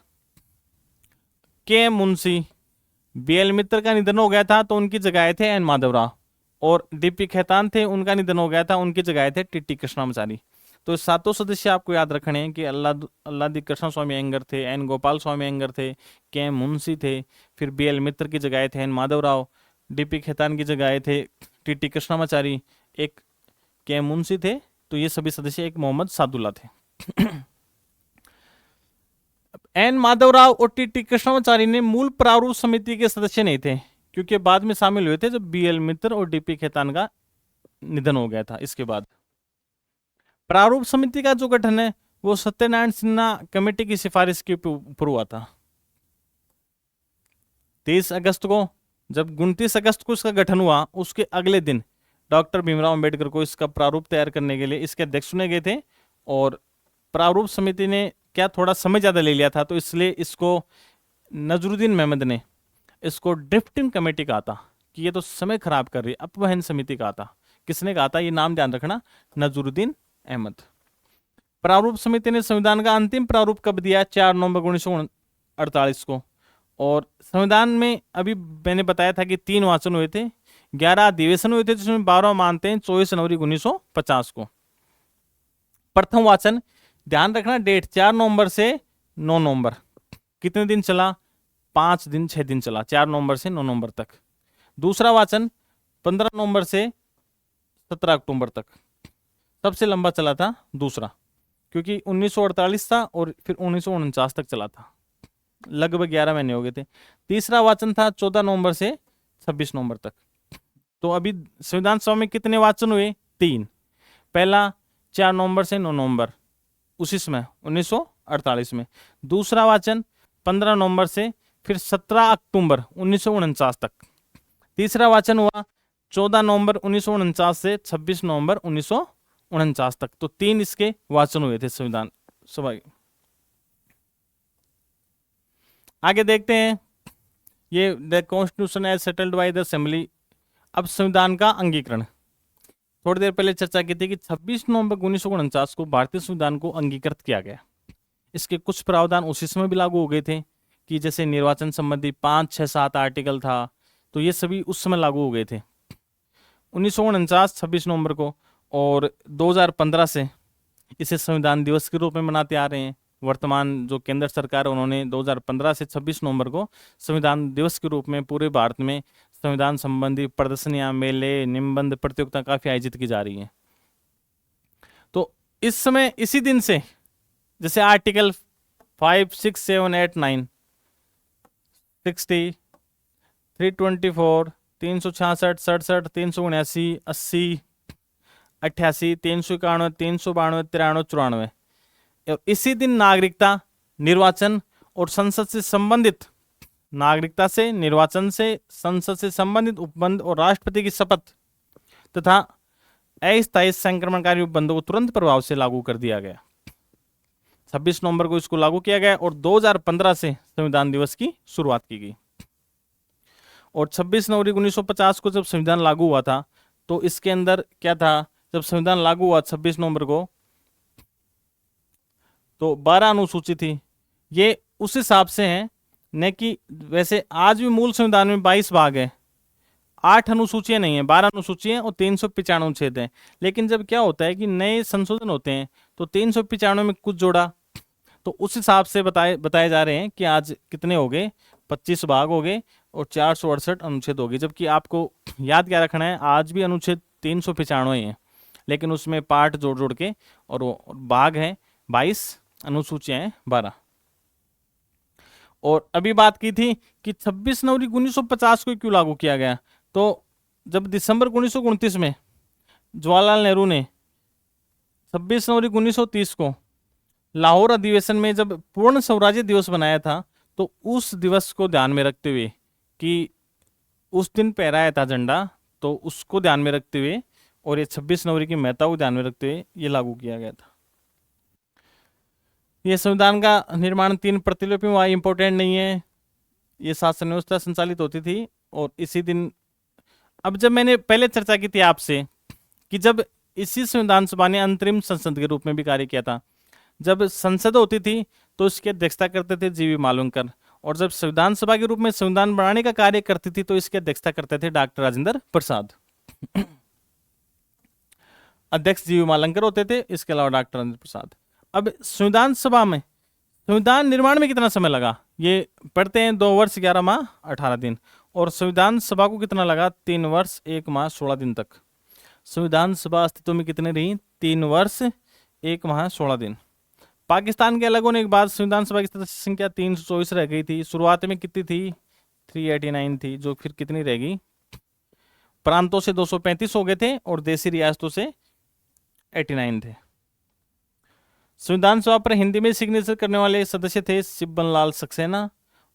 Speaker 1: के मुंशी। बीएल मित्र का निधन हो गया था तो उनकी जगह थे एन माधवराव, और डीपी खेतान थे, उनका निधन हो गया था, उनकी जगह थे टीटी कृष्णाचारी। तो सातों सदस्य आपको याद रखने हैं कि अल्लादी कृष्ण स्वामी अयंगर थे, एन गोपाल स्वामी अयंगर थे, के मुंशी थे, फिर बीएल मित्र की जगह थे एन माधवराव, डीपी खेतान की जगह थे टीटी कृष्णाचारी, एक के मुंशी थे। तो ये सभी सदस्य एक मोहम्मद सादुल्ला थे। एन माधवराव और टीटी कृष्णाचारी ने मूल प्रारूप समिति के सदस्य नहीं थे, क्योंकि बाद में शामिल हुए थे जब बीएल मित्र और डीपी खेतान का निधन हो गया था। इसके बाद प्रारूप समिति का जो गठन है वो सत्यनारायण सिन्हा कमेटी की सिफारिश के ऊपर हुआ था। 23 अगस्त को, जब 29 अगस्त को इसका गठन हुआ, उसके अगले दिन डॉक्टर भीमराव अंबेडकर को इसका प्रारूप तैयार करने के लिए इसके अध्यक्ष चुने गए थे। और प्रारूप समिति ने क्या थोड़ा समय ज़्यादा ले लिया था, तो इसलिए इसको नजरुद्दीन अहमद ने इसको ड्रिफ्टिंग कमेटी कहा था कि ये तो समय खराब कर रही है, अपवहन समिति कहा था। किसने कहा था, ये नाम ध्यान रखना, नजरुद्दीन अहमद। प्रारूप समिति ने संविधान का अंतिम प्रारूप कब दिया, 4 नवंबर 1948 को। और संविधान में अभी मैंने बताया था कि 3 वाचन हुए थे, 11 अधिवेशन हुए थे, जिसमें 12 मानते हैं 24 जनवरी 1950 को। प्रथम वाचन, ध्यान रखना डेट, 4 नवंबर से 9 नवंबर। कितने दिन चला, 5 दिन 6 दिन चला, 4 नवंबर से 9 नवंबर तक। दूसरा वाचन 15 नवंबर से 17 अक्टूबर तक, सबसे लंबा चला था दूसरा, क्योंकि 1948 था और फिर 1949 तक चला था, लगभग 11 महीने हो गए थे। तीसरा वाचन था 14 नवंबर से 26 नवंबर तक। तो अभी संविधान सभा में कितने वाचन हुए, 3। पहला 4 नवंबर से 9 नवंबर उसी समय 1948 में। दूसरा वाचन 15 नवंबर से फिर 17 अक्टूबर 1949 तक। तीसरा वाचन हुआ 14 नवंबर 1949 से 26 नवंबर 1949 तक। तो 3 इसके वाचन हुए थे संविधान सभा के। आगे देखते हैं, ये the constitution as settled by the assembly. अब संविधान का अंगीकरण, थोड़ी देर पहले चर्चा की थी कि 26 नवंबर 1949 को भारतीय संविधान को अंगीकृत किया गया। इसके कुछ प्रावधान उसी समय भी लागू हो गए थे, कि जैसे निर्वाचन संबंधी 5, 6, 7 आर्टिकल था, तो ये सभी उस समय लागू हो गए थे 1949 26 नवंबर को। और 2015 से इसे संविधान दिवस के रूप में मनाते आ रहे हैं। वर्तमान जो केंद्र सरकार है, उन्होंने 2015 से 26 नवंबर को संविधान दिवस के रूप में पूरे भारत में संविधान संबंधी प्रदर्शनियां, मेले, निबंध प्रतियोगिता काफी आयोजित की जा रही हैं। तो इस समय इसी दिन से जैसे आर्टिकल 5, 6, 7, 8, 9, 60, 324, 366, 67, 379, 80, 88, 391, 392, 93, 94, और इसी दिन नागरिकता, निर्वाचन और संसद से संबंधित, नागरिकता से, निर्वाचन से, संसद से संबंधित उपबंध और राष्ट्रपति की शपथ तथा अस्थायी संक्रमणकारी उपबंधों को तुरंत प्रभाव से लागू कर दिया गया। 26 नवंबर को इसको लागू किया गया और 2015 से संविधान दिवस की शुरुआत की गई। और 26 जनवरी 1950 को जब संविधान लागू हुआ था, तो इसके अंदर क्या था, जब संविधान लागू हुआ 26 नवंबर को, तो 12 अनुसूची थी। ये उस हिसाब से हैं न कि वैसे आज भी मूल संविधान में 22 भाग है, 8 अनुसूचियां नहीं है, 12 अनुसूचियां और 395 अनुच्छेद हैं। लेकिन जब क्या होता है कि नए संशोधन होते हैं, तो 395 में कुछ जोड़ा, तो उस हिसाब से बताए जा रहे हैं कि आज कितने हो गए, 25 भाग हो गए और 468 अनुच्छेद हो गए। जबकि आपको याद क्या रखना है, आज भी अनुच्छेद 395 हैं, लेकिन उसमें पार्ट जोड़ जोड़ के, और वो भाग है 22, अनुसूचियां हैं 12। और अभी बात की थी कि 26 जनवरी 1950 को क्यों लागू किया गया, तो जब दिसंबर 1929 में जवाहरलाल नेहरू ने 26 जनवरी 1930 को लाहौर अधिवेशन में जब पूर्ण स्वराज्य दिवस बनाया था, तो उस दिवस को ध्यान में रखते हुए कि उस दिन फहराया था झंडा, तो उसको ध्यान में रखते हुए और ये 26 जनवरी की महत्ता को ध्यान में रखते हुए ये लागू किया गया था। ये संविधान का निर्माण 3 प्रतिलिपि में हुआ, इंपॉर्टेंट नहीं है। ये शासन व्यवस्था संचालित होती थी और इसी दिन अब जब मैंने पहले चर्चा की थी आपसे कि जब इसी संविधान सभा ने अंतरिम संसद के रूप में भी कार्य किया था, जब संसद होती थी तो इसकी अध्यक्षता करते थे जीवी मालवणकर, और जब संविधान सभा के रूप में संविधान बनाने का कार्य करती थी तो इसकी अध्यक्षता करते थे डॉक्टर राजेंद्र प्रसाद। अध्यक्ष जीवी मालवणकर होते थे, इसके अलावा डॉक्टर राजेंद्र प्रसाद। अब संविधान सभा में संविधान निर्माण में कितना समय लगा, ये पढ़ते हैं 2 वर्ष 11 माह 18 दिन, और संविधान सभा को कितना लगा, 3 वर्ष 1 माह 16 दिन तक। संविधान सभा अस्तित्व में कितने रही, 3 वर्ष 1 माह 16 दिन। पाकिस्तान के अलग होने के बाद संविधान सभा की सदस्य संख्या 324 रह गई थी। शुरुआत में कितनी थी, 389 थी, जो फिर कितनी रह गई, प्रांतों से 235 हो गए थे और देशी रियासतों से 89 थे। संविधान सभा पर हिंदी में सिग्नेचर करने वाले सदस्य थे सिब्बन लाल सक्सेना,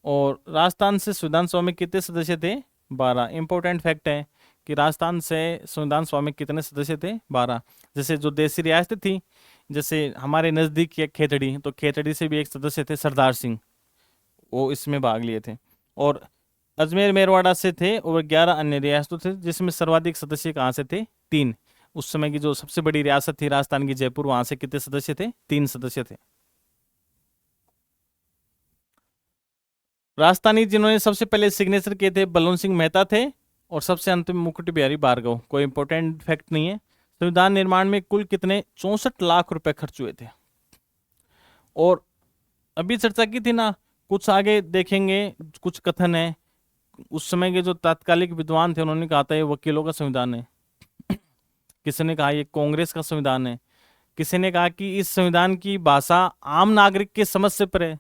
Speaker 1: और राजस्थान से संविधान सभा में कितने सदस्य थे, 12। इंपॉर्टेंट फैक्ट है कि राजस्थान से संविधान सभा में कितने सदस्य थे, 12। जैसे जो देशी रियासतें थी, जैसे हमारे नज़दीक खेतड़ी, तो खेतड़ी से भी एक सदस्य थे सरदार सिंह, वो इसमें भाग लिए थे। और अजमेर मेरवाड़ा से थे, और 11 अन्य रियासतों थे, जिसमें सर्वाधिक सदस्य कहाँ से थे, 3। उस समय की जो सबसे बड़ी रियासत थी राजस्थान की जयपुर, वहां से कितने सदस्य थे, 3 सदस्य थे। राजस्थानी जिन्होंने सबसे पहले सिग्नेचर किए थे बलवंत सिंह मेहता थे, और सबसे अंत में मुकुट बिहारी भार्गव। कोई इंपॉर्टेंट फैक्ट नहीं है। संविधान निर्माण में कुल कितने 64 लाख रुपए खर्च हुए थे। और अभी चर्चा की थी ना, कुछ आगे देखेंगे, कुछ कथन है। उस समय के जो तात्कालिक विद्वान थे उन्होंने कहा था ये वकीलों का संविधान है, किसी ने कहा ये कांग्रेस का संविधान है, किसी ने कहा कि इस संविधान की भाषा आम नागरिक के समझ से परे,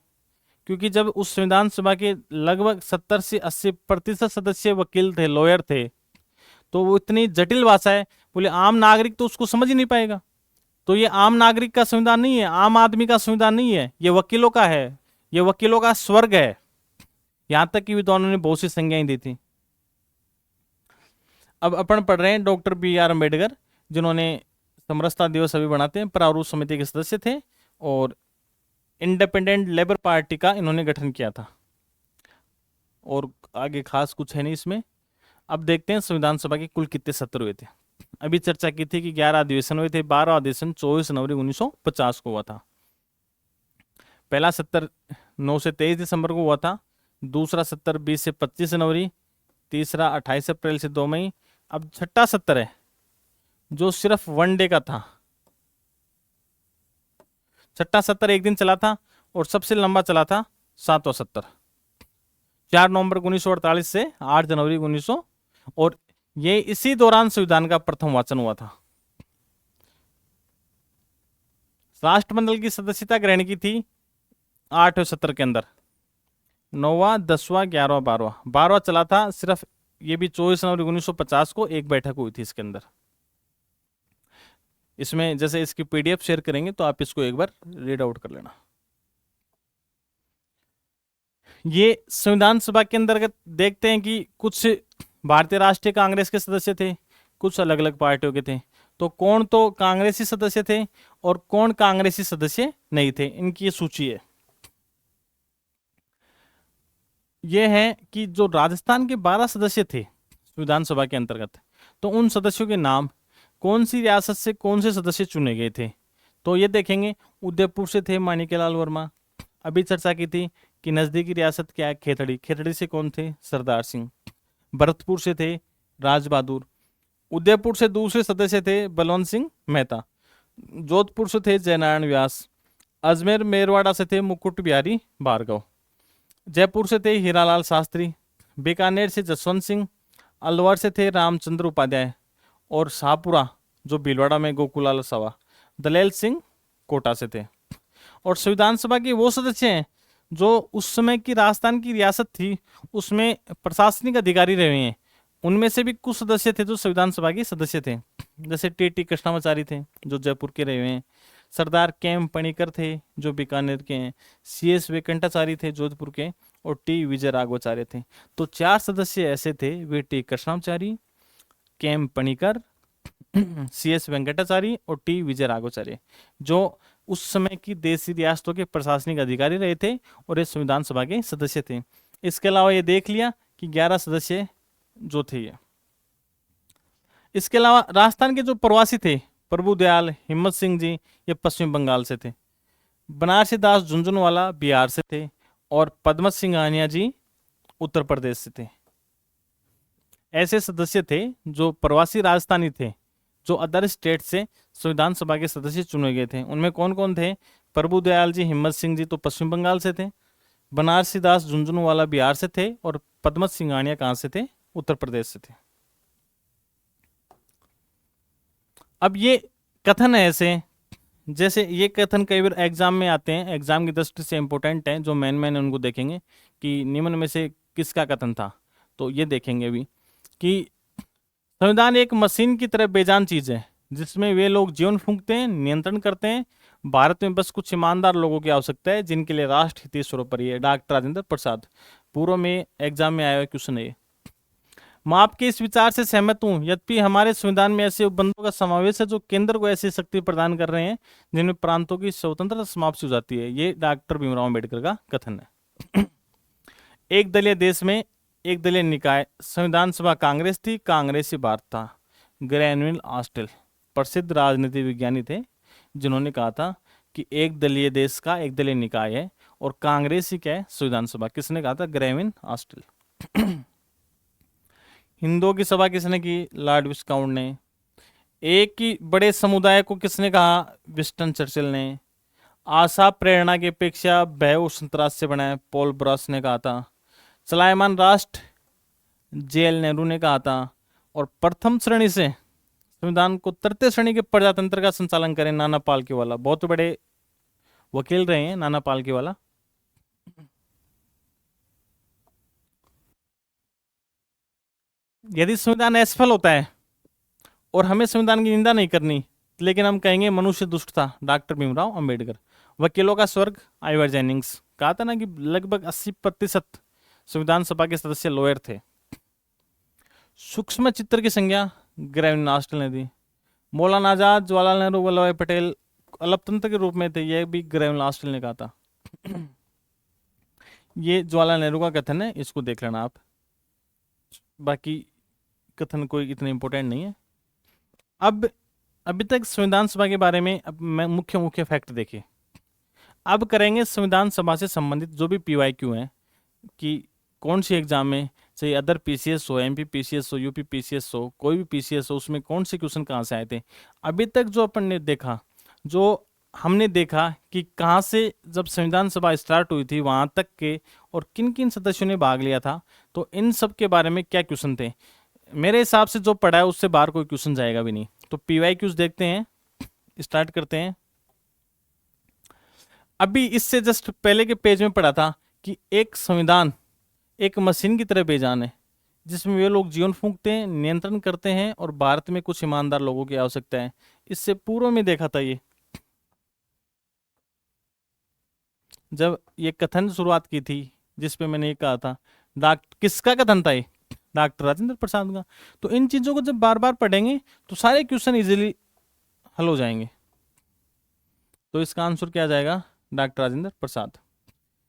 Speaker 1: क्योंकि जब उस संविधान सभा के लगभग 70 से 80% सदस्य वकील थे, लॉयर थे, तो वो इतनी जटिल भाषा है, बोले आम नागरिक तो उसको समझ ही नहीं पाएगा। तो ये आम नागरिक का संविधान नहीं है, आम आदमी का संविधान नहीं है, ये वकीलों का है, ये वकीलों का स्वर्ग है। यहां तक कि विद्वानों ने बहुत सी संज्ञाएं दी थी। अब अपन पढ़ रहे हैं डॉक्टर BR अम्बेडकर, जिन्होंने समरसता दिवस अभी बनाते हैं, प्रारूप समिति के सदस्य थे, और इंडिपेंडेंट लेबर पार्टी का इन्होंने गठन किया था। और आगे खास कुछ है नहीं इसमें। अब देखते हैं संविधान सभा के कुल कितने सत्र हुए थे। अभी चर्चा की थी कि 11 अधिवेशन हुए थे, 12 अधिवेशन 24 जनवरी 1950 को हुआ था। पहला सत्र 9 से 23 दिसंबर को हुआ था, दूसरा सत्र 20 से 25 जनवरी, तीसरा 28 अप्रैल से 2 मई। अब छठा सत्र है जो सिर्फ 1 डे का था। छठा सत्र 1 दिन चला था, और सबसे लंबा चला था 7वां सत्र, 4 नवंबर 1948 से 8 जनवरी 1900, और ये इसी दौरान संविधान का प्रथम वाचन हुआ था। राष्ट्रमंडल की सदस्यता ग्रहण की थी 8वें सत्र के अंदर, 9वां 10वां 11वां 12वां 12वां चला था सिर्फ, ये भी 24 जनवरी 1950 को एक बैठक हुई थी इसके अंदर। इसमें जैसे इसकी PDF शेयर करेंगे तो आप इसको एक बार रीड आउट कर लेना। ये संविधान सभा के अंतर्गत देखते हैं कि कुछ भारतीय राष्ट्रीय कांग्रेस के सदस्य थे, कुछ अलग अलग पार्टियों के थे। तो कौन तो कांग्रेसी सदस्य थे और कौन कांग्रेसी सदस्य नहीं थे, इनकी ये सूची है। यह है कि जो राजस्थान के 12 सदस्य थे संविधान सभा के अंतर्गत, तो उन सदस्यों के नाम कौन सी रियासत से कौन से सदस्य चुने गए थे। तो ये देखेंगे, उदयपुर से थे माणिक्यलाल वर्मा। अभी चर्चा की थी कि नजदीकी रियासत क्या है, खेतड़ी। खेतड़ी से कौन थे, सरदार सिंह। भरतपुर से थे राज बहादुर। उदयपुर से दूसरे सदस्य थे बलवंत सिंह मेहता। जोधपुर से थे जयनारायण व्यास। अजमेर मेरवाड़ा से थे मुकुट बिहारी भार्गव। जयपुर से थे हीरालाल शास्त्री। बीकानेर से जसवंत सिंह। अलवर से थे रामचंद्र उपाध्याय। और शाहपुरा जो भीलवाड़ा में गोकुलाल सभा, दलेल सिंह कोटा से थे। और संविधान सभा के वो सदस्य हैं जो उस समय की राजस्थान की रियासत थी उसमें प्रशासनिक अधिकारी रहे हैं। उनमें से भी कुछ सदस्य थे जो संविधान सभा के सदस्य थे, जैसे TT कृष्णामाचारी थे जो जयपुर के रहे हुए हैं। सरदार KM पणिकर थे जो बीकानेर के हैं। CS वेंकटाचारी थे जोधपुर के, और T विजय राघवाचार्य थे। तो 4 सदस्य ऐसे थे, वे T Krishnamachari, KM Panikkar, CS Venkatachari और T विजय राघवाचार्य, जो उस समय की देशी रियासतों के प्रशासनिक अधिकारी रहे थे और ये संविधान सभा के सदस्य थे। इसके अलावा ये देख लिया कि 11 सदस्य जो थे ये। इसके अलावा राजस्थान के जो प्रवासी थे, प्रभुदयाल हिम्मत सिंह जी, ये पश्चिम बंगाल से थे। बनारसी दास झुंझुनवाला बिहार से थे, और पद्मत सिंघानिया जी उत्तर प्रदेश से थे। ऐसे सदस्य थे जो प्रवासी राजस्थानी थे, जो अदर स्टेट से संविधान सभा के सदस्य चुने गए थे। उनमें कौन कौन थे? प्रभुदयाल जी हिम्मत सिंह जी तो पश्चिम बंगाल से थे, बनारसी दास झुंझुनवाला बिहार से थे, और पद्मत सिंघानिया कहाँ से थे? उत्तर प्रदेश से थे। अब ये कथन है ऐसे, जैसे ये कथन कई बार एग्जाम में आते हैं, एग्जाम की दृष्टि से इंपॉर्टेंट है, जो मेन उनको देखेंगे कि निम्न में से किसका कथन था। तो ये देखेंगे भी कि संविधान एक मशीन की तरह बेजान चीज है, जिसमें वे लोग जीवन फूंकते हैं, नियंत्रण करते हैं। भारत में बस कुछ ईमानदार लोगों की आवश्यकता है, जिनके लिए राष्ट्र हित सर्वोपरि है। डॉक्टर राजेंद्र प्रसाद। पूर्व में एग्जाम में आया हुआ क्वेश्चन है। मैं आपके इस विचार से सहमत हूं, यद्यपि हमारे संविधान में ऐसे उपबंधों का समावेश है जो केंद्र को ऐसी शक्ति प्रदान कर रहे हैं जिनमें प्रांतों की स्वतंत्रता समाप्ति हो जाती है। ये डॉक्टर भीमराव अम्बेडकर का कथन है। एक दलीय देश में एक दलीय निकाय, संविधान सभा कांग्रेस थी, कांग्रेसी भारत था। ग्रैनविल ऑस्टिल प्रसिद्ध राजनीति विज्ञानी थे, जिन्होंने कहा था कि एक दलीय देश का एक दलीय निकाय है और कांग्रेसी क्या है? संविधान सभा। किसने कहा था? ग्रैनविल ऑस्टिल। हिंदुओं की सभा किसने की? लॉर्ड विस्काउंट ने। एक ही बड़े समुदाय को किसने कहा? विंस्टन चर्चिल ने। आशा प्रेरणा की अपेक्षा भय और संतरास से बना है, पॉल ब्रस ने कहा था। चलायमान राष्ट्र, जेएल नेहरू ने कहा था। और प्रथम श्रेणी से संविधान को तृतीय श्रेणी के प्रजातंत्र का संचालन करें, नाना पालकीवाला। बहुत बड़े वकील रहे हैं नाना पालकीवाला। यदि संविधान असफल होता है और हमें संविधान की निंदा नहीं करनी, लेकिन हम कहेंगे मनुष्य दुष्ट था, डॉक्टर भीमराव अंबेडकर। वकीलों का स्वर्ग, आइवर जेनिंग्स। कहा था ना कि लगभग 80% संविधान सभा के सदस्य लॉयर थे। सूक्ष्म चित्र की संज्ञा ग्रैनविल ऑस्टिल ने दी। मौलाना आजाद, जवाहरलाल नेहरू, वल्लभ भाई पटेल अल्पतंत्र के रूप में थे, यह भी ग्रैनविल ऑस्टिल ने कहा था। ये जवाहरलाल नेहरू का कथन है, इसको देख लेना आप, बाकी कथन कोई इतने इंपॉर्टेंट नहीं है। अब अभी तक संविधान सभा के बारे में अब मैं मुख्य फैक्ट देखिए। अब करेंगे संविधान सभा से संबंधित जो भी PYQ है कि कौन सी एग्जाम में, चाहे अदर PCS हो, MP PCS हो, UP PCS हो, कोई भी PCS हो, उसमें कौन से क्वेश्चन कहाँ से आए थे। अभी तक जो अपन ने देखा, जो हमने देखा कि कहाँ से जब संविधान सभा स्टार्ट हुई थी वहाँ तक के, और किन किन सदस्यों ने भाग लिया था, तो इन सब के बारे में क्या क्वेश्चन थे। मेरे हिसाब से जो पढ़ा है उससे बाहर कोई क्वेश्चन जाएगा भी नहीं। तो PYQs देखते हैं, स्टार्ट करते हैं। अभी इससे जस्ट पहले के पेज में पढ़ा था कि एक संविधान एक मशीन की तरह बेजान है, जिसमें वे लोग जीवन फूंकते हैं, नियंत्रण करते हैं, और भारत में कुछ ईमानदार लोगों की आवश्यकता है। इससे पूर्व में देखा था ये, जब ये कथन शुरुआत की थी, जिसपे मैंने ये कहा था, किसका कथन था ये? डॉक्टर राजेंद्र प्रसाद का। तो इन चीजों को जब बार बार पढ़ेंगे तो सारे क्वेश्चन इजीली हल हो जाएंगे। तो इसका आंसर क्या आ जाएगा? डॉक्टर राजेंद्र प्रसाद।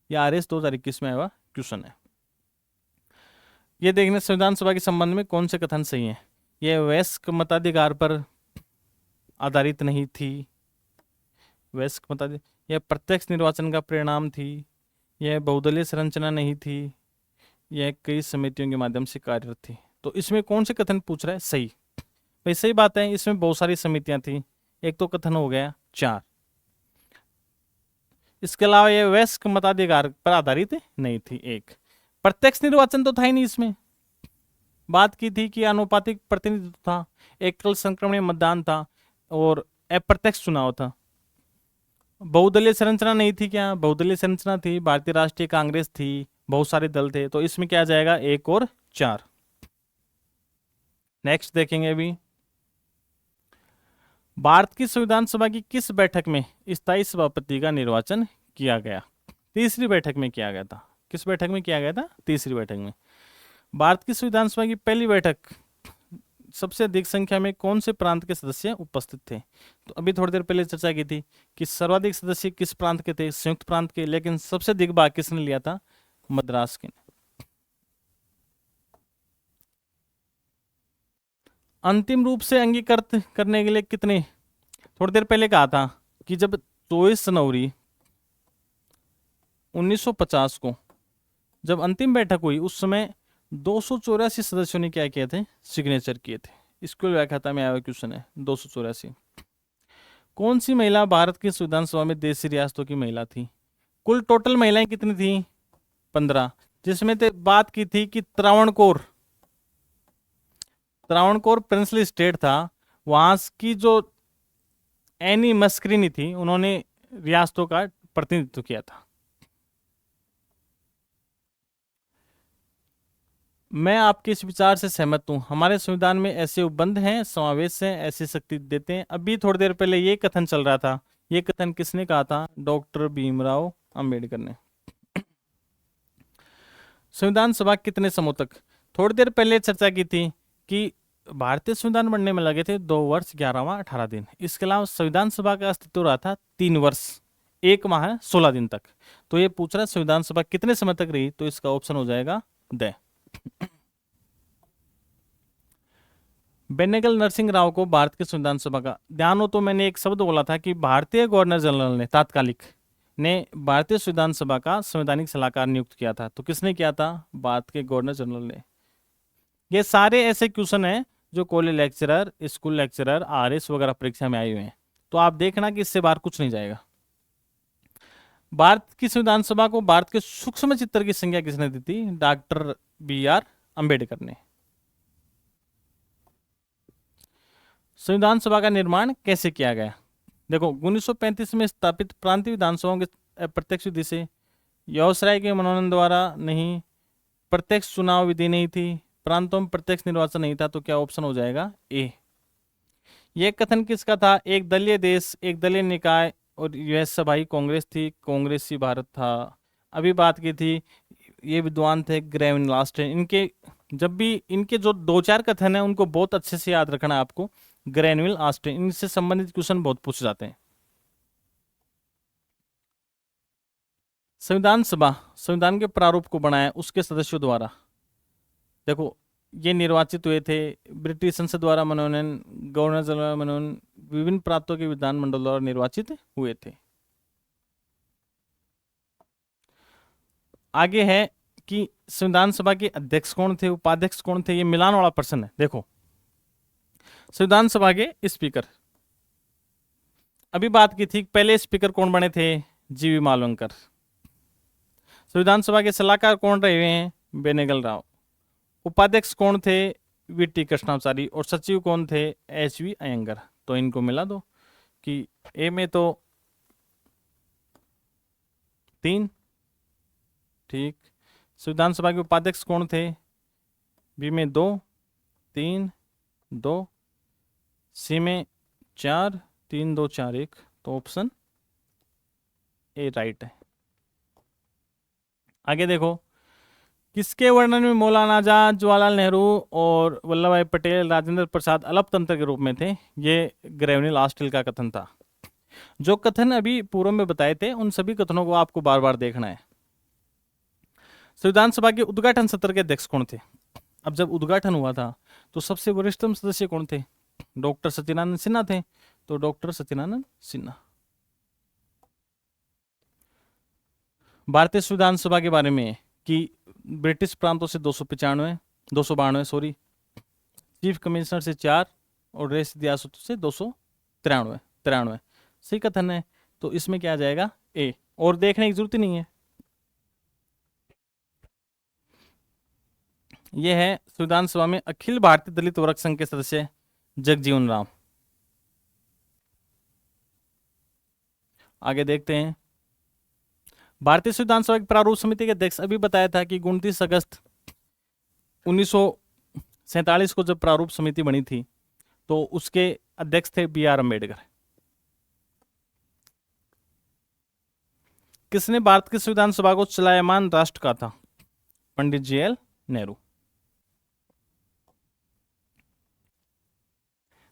Speaker 1: या RS 2021 में आया क्वेश्चन है। ये देखने संविधान सभा के संबंध में कौन से कथन सही है। यह वयस्क मताधिकार पर आधारित नहीं थी, वयस्क मताधिकार, यह प्रत्यक्ष निर्वाचन का परिणाम थी, यह बहुदलीय संरचना नहीं थी, यह कई समितियों के माध्यम से कार्यरत थी। तो इसमें कौन से कथन पूछ रहा है? सही। भाई सही बात है, इसमें बहुत सारी समितियां थी। एक तो कथन हो गया 4। इसके अलावा यह वयस्क मताधिकार पर आधारित नहीं थी। एक प्रत्यक्ष निर्वाचन तो था ही नहीं, इसमें बात की थी कि आनुपातिक प्रतिनिधित्व था, एकल संक्रमणीय मतदान था, और अप्रत्यक्ष चुनाव था। बहुदलीय संरचना नहीं थी क्या? बहुदलीय संरचना थी, भारतीय राष्ट्रीय कांग्रेस थी, बहुत सारे दल थे। तो इसमें क्या जाएगा? 1 और 4। नेक्स्ट देखेंगे अभी, भारत की संविधान सभा की किस बैठक में स्थायी सभापति का निर्वाचन किया गया? तीसरी बैठक में किया गया था। किस बैठक में किया गया था? तीसरी बैठक में। भारत की संविधान सभा की पहली बैठक, सबसे अधिक संख्या में कौन से प्रांत के सदस्य उपस्थित थे? तो अभी थोड़ी देर पहले चर्चा की थी कि सर्वाधिक सदस्य किस प्रांत के थे? संयुक्त प्रांत के। लेकिन सबसे अधिक भाग किसने लिया था? मद्रास के। अंतिम रूप से अंगीकृत करने के लिए कितने, थोड़ी देर पहले कहा था कि जब 24 जनवरी 1950 को जब अंतिम बैठक हुई उस समय 284 सदस्यों ने क्या किए थे, सिग्नेचर किए थे। इसको व्याख्याता में आया क्वेश्चन है 284। कौन सी महिला भारत की संविधान सभा में देशी रियासतों की महिला थी? कुल टोटल महिलाएं कितनी थी? 15, जिसमें बात की थी कि त्रावणकोर प्रिंसली स्टेट था, वहां की जो एनी मस्करिनी थी उन्होंने रियासतों का प्रतिनिधित्व किया था। मैं आपके इस विचार से सहमत हूं। हमारे संविधान में ऐसे उपबंध हैं, समावेश हैं, ऐसी शक्ति देते हैं। अभी थोड़ी देर पहले ये कथन चल रहा था, ये कथन किसने कहा था? डॉक्टर भीमराव अंबेडकर ने। संविधान सभा कितने समूह तक? थोड़ी देर पहले चर्चा की थी कि भारतीय संविधान बनने में लगे थे 2 वर्ष 11वां 18 दिन। इसके अलावा संविधान सभा का अस्तित्व रहा था 3 वर्ष 1 माह 16 दिन तक। तो ये पूछ रहा है संविधान सभा कितने समय तक रही, तो इसका ऑप्शन हो जाएगा द। बेनेगल नरसिंह राव को भारत के संविधान सभा का, ध्यान हो तो मैंने एक शब्द बोला था कि भारतीय गवर्नर जनरल ने तात्कालिक ने भारतीय संविधान सभा का संवैधानिक सलाहकार नियुक्त किया था। तो किसने किया था? भारत के गवर्नर जनरल ने। ये सारे ऐसे क्वेश्चन हैं जो college lecturer, school lecturer, RS वगैरह परीक्षा में आए हुए हैं। तो आप देखना कि इससे बाहर कुछ नहीं जाएगा। भारत की संविधान सभा को भारत के सूक्ष्म चित्र की संज्ञा किसने दी थी? डॉक्टर BR अंबेडकर ने। संविधान सभा का निर्माण कैसे किया गया? देखो 1935 में स्थापित प्रांतीय विधानसभाओं के प्रत्यक्ष विधि से, व्यवसाय के मनोनयन द्वारा नहीं, प्रत्यक्ष चुनाव विधि नहीं थी, प्रांतों में प्रत्यक्ष निर्वाचन नहीं था। तो क्या ऑप्शन हो जाएगा? ए। यह कथन किसका था? एक दलीय देश, एक दलीय निकाय और यह सभाई कांग्रेस थी, कांग्रेसी भारत था। अभी बात की थी, ये विद्वान थे ग्रेविन लास्ट। इनके जब भी इनके जो 2-4 कथन है उनको बहुत अच्छे से याद रखना है आपको। ग्रेनविल ऑस्टिन, इनसे संबंधित क्वेश्चन बहुत पूछे जाते हैं। संविधान सभा संविधान के प्रारूप को बनाया उसके सदस्यों द्वारा। देखो ये निर्वाचित हुए थे ब्रिटिश संसद द्वारा मनोनयन, गवर्नर जनरल मनोनयन, विभिन्न प्रांतों के विधानमंडल द्वारा निर्वाचित हुए थे। आगे है कि संविधान सभा के अध्यक्ष कौन थे, उपाध्यक्ष कौन थे? ये मिलान वाला प्रश्न है। देखो संविधान सभा के स्पीकर, अभी बात की थी पहले स्पीकर कौन बने थे? जीवी मालवंकर। संविधान सभा के सलाहकार कौन रहे हुए हैं? बेनेगल राव। उपाध्यक्ष कौन थे? VT कृष्णाचारी। और सचिव कौन थे? HV अयंगर। तो इनको मिला दो कि ए में तो 3, ठीक। संविधान सभा के उपाध्यक्ष कौन थे? बी में 2, 3, 2, सी में 4, 3, 2, 4, 1। तो ऑप्शन ए राइट है। आगे देखो किसके वर्णन में मौलाना आजाद, जवाहरलाल नेहरू और वल्लभ भाई पटेल, राजेंद्र प्रसाद अल्पतंत्र के रूप में थे? ये ग्रेविल ऑस्टिन का कथन था। जो कथन अभी पूर्व में बताए थे उन सभी कथनों को आपको बार बार देखना है। संविधान सभा के उद्घाटन सत्र के अध्यक्ष कौन थे? अब जब उद्घाटन हुआ था तो सबसे वरिष्ठतम सदस्य कौन थे? डॉक्टर सत्यनारायण सिन्हा थे। तो डॉक्टर सत्यनारायण सिन्हा। भारतीय संविधान सभा के बारे में कि ब्रिटिश प्रांतों से 292 चीफ कमिश्नर से 4 और रेस रियासतों से 293 सही कथन है। तो इसमें क्या आ जाएगा? ए। और देखने की जरूरत ही नहीं है। यह है संविधान सभा में अखिल भारतीय दलित वर्ग संघ के सदस्य जगजीवन राम। आगे देखते हैं भारतीय संविधान सभा की प्रारूप समिति के अध्यक्ष, अभी बताया था कि 29 अगस्त 1947 को जब प्रारूप समिति बनी थी तो उसके अध्यक्ष थे BR अंबेडकर। किसने भारत की संविधान सभा को चलायमान राष्ट्र कहा था? पंडित JL नेहरू।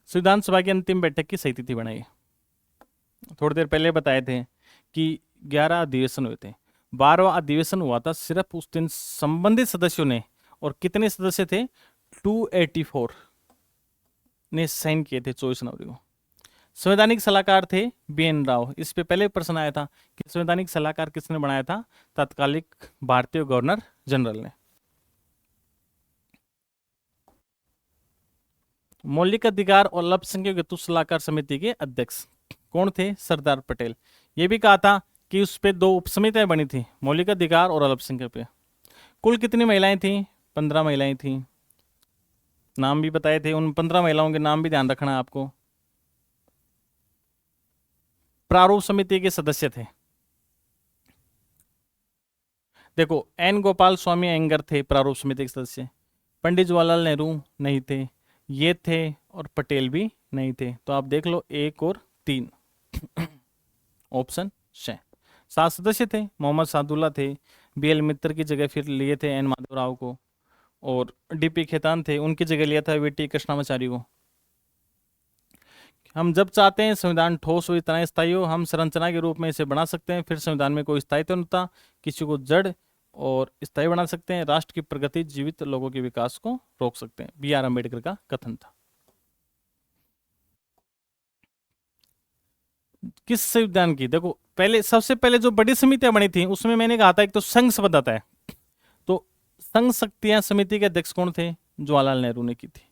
Speaker 1: संविधान सभा की अंतिम बैठक की सही तिथि बनाई। थोड़ी देर पहले बताए थे कि 11 अधिवेशन हुए थे। 12वां अधिवेशन हुआ था सिर्फ उस दिन संबंधित सदस्यों ने, और कितने सदस्य थे? 284। ने साइन किए थे 24 जनवरी को। संवैधानिक सलाहकार थे BN राव। इस पे पहले प्रश्न आया था कि संवैधानिक सलाहकार किसने बनाया था? तत्कालिक भारतीय गवर्नर जनरल ने। मौलिक अधिकार और अल्पसंख्यक हेतु सलाहकार समिति के अध्यक्ष कौन थे? सरदार पटेल। ये भी कहा था कि उस पे 2 उपसमितियां बनी थी, मौलिक अधिकार और अल्पसंख्यक पे। कुल कितनी महिलाएं थी? 15 महिलाएं थी। नाम भी बताए थे, उन 15 महिलाओं के नाम भी ध्यान रखना है आपको। प्रारूप समिति के सदस्य थे, देखो, N गोपाल स्वामी अयंगर थे प्रारूप समिति के सदस्य। पंडित जवाहरलाल नेहरू नहीं थे, ये थे, और पटेल भी नहीं थे। तो आप देख लो 1 और 3 ऑप्शन से। 7 सदस्य थे, मोहम्मद सादुल्ला थे, BL मित्र की जगह फिर लिए थे N माधवराव को, और DP खेतान थे, उनकी जगह लिया था VT कृष्णामाचारी को। हम जब चाहते हैं संविधान ठोस हो, इतना स्थायी हो, हम संरचना के रूप में इसे बना सकते हैं। फिर संविधान में कोई स्थायित्व नहीं होता, किसी को जड़ और स्थायी बना सकते हैं। राष्ट्र की प्रगति जीवित लोगों के विकास को रोक सकते हैं, BR अम्बेडकर का कथन था। किस संविधान की? देखो, पहले सबसे पहले जो बड़ी समितियां बनी थी उसमें मैंने कहा था एक तो संघ शब्द आता है, तो संघ शक्तियां समिति के अध्यक्ष कौन थे? जवाहरलाल नेहरू ने की थी।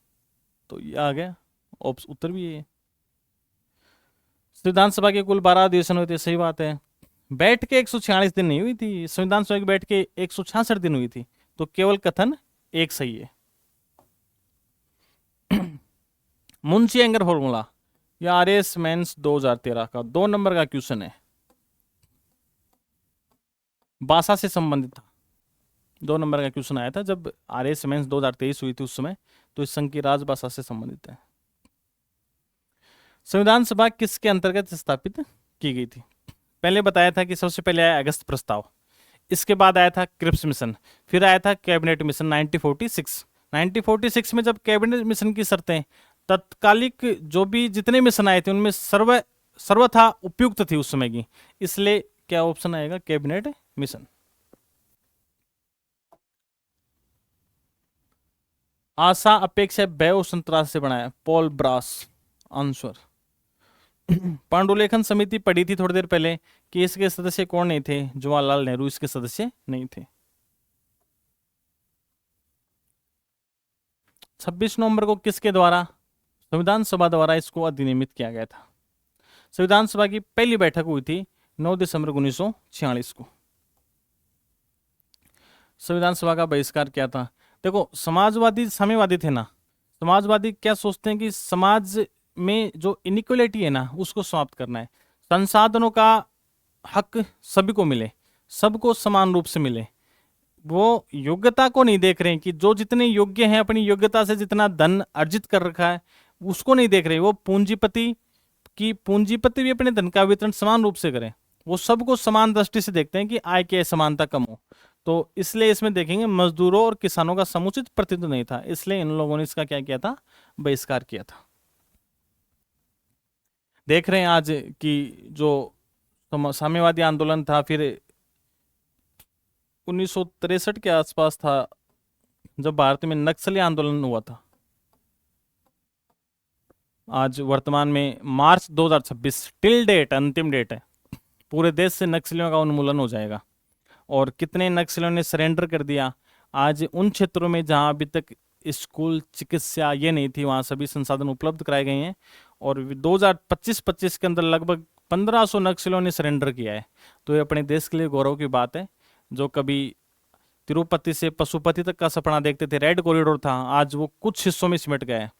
Speaker 1: तो ये आ गया, उत्तर भी ये है। संविधान सभा के कुल 12 अधिवेशन हुए थे, सही बात है। बैठ के 146 दिन नहीं हुई थी, संविधान सभा की बैठ के 166 दिन हुई थी, तो केवल कथन एक सही है। मुंशी एंगर फॉर्मूला, या RS मेंस 2013 का 2 नंबर का क्वेश्चन है, भाषा से संबंधित था। 2 नंबर का क्वेश्चन आया था जब RS मेंस 2023 हुई थी उस समय, तो इस संघ की राजभाषा से संबंधित है। संविधान सभा किसके अंतर्गत स्थापित की गई थी? पहले बताया था कि सबसे पहले आया अगस्त प्रस्ताव, इसके बाद आया था क्रिप्स मिशन, फिर आया था कैबिनेट मिशन 1946। 1946 में जब कैबिनेट मिशन की शर्तें तत्कालिक जो भी जितने मिशन आए थे उनमें सर्वथा उपयुक्त थी उस समय की, इसलिए क्या ऑप्शन आएगा? Cabinet mission. आशा अपेक्षा व्यय संतरास से बनाया, पॉल ब्रास आंसर। पांडुलेखन समिति पढ़ी थी थोड़ी देर पहले कि इसके सदस्य कौन नहीं थे? जवाहरलाल नेहरू इसके सदस्य नहीं थे। 26 नवंबर को किसके द्वारा? संविधान सभा द्वारा इसको अधिनियमित किया गया था। संविधान सभा की पहली बैठक हुई थी 9 दिसंबर 1946 को। संविधान सभा का बहिष्कार क्या था? देखो, समाजवादी साम्यवादी थे ना, समाजवादी क्या सोचते हैं कि समाज में जो इनइक्वलिटी है ना उसको समाप्त करना है, संसाधनों का हक सभी को मिले, सबको समान रूप से मिले। वो योग्यता को नहीं देख रहे हैं कि जो जितने योग्य हैं अपनी योग्यता से जितना धन अर्जित कर रखा है उसको नहीं देख रहे। वो पूंजीपति भी अपने धन का वितरण समान रूप से करें, वो सबको समान दृष्टि से देखते हैं कि आय की असमानता कम हो। तो इसलिए इसमें देखेंगे मजदूरों और किसानों का समुचित प्रतिनिधित्व नहीं था, इसलिए इन लोगों ने इसका क्या किया था? बहिष्कार किया था। देख रहे हैं आज कि जो साम्यवादी आंदोलन था, फिर 1963 के आसपास था जब भारत में नक्सली आंदोलन हुआ था। आज वर्तमान में मार्च 2026 टिल डेट, अंतिम डेट है, पूरे देश से नक्सलियों का उन्मूलन हो जाएगा। और कितने नक्सलियों ने सरेंडर कर दिया। आज उन क्षेत्रों में जहां अभी तक स्कूल, चिकित्सा ये नहीं थी, वहां सभी संसाधन उपलब्ध कराए गए हैं। और 2025 के अंदर लगभग 1500 नक्सलियों ने सरेंडर किया है। तो ये अपने देश के लिए गौरव की बात है। जो कभी तिरुपति से पशुपति तक का सपना देखते थे, रेड कॉरिडोर था, आज वो कुछ हिस्सों में सिमट गया है।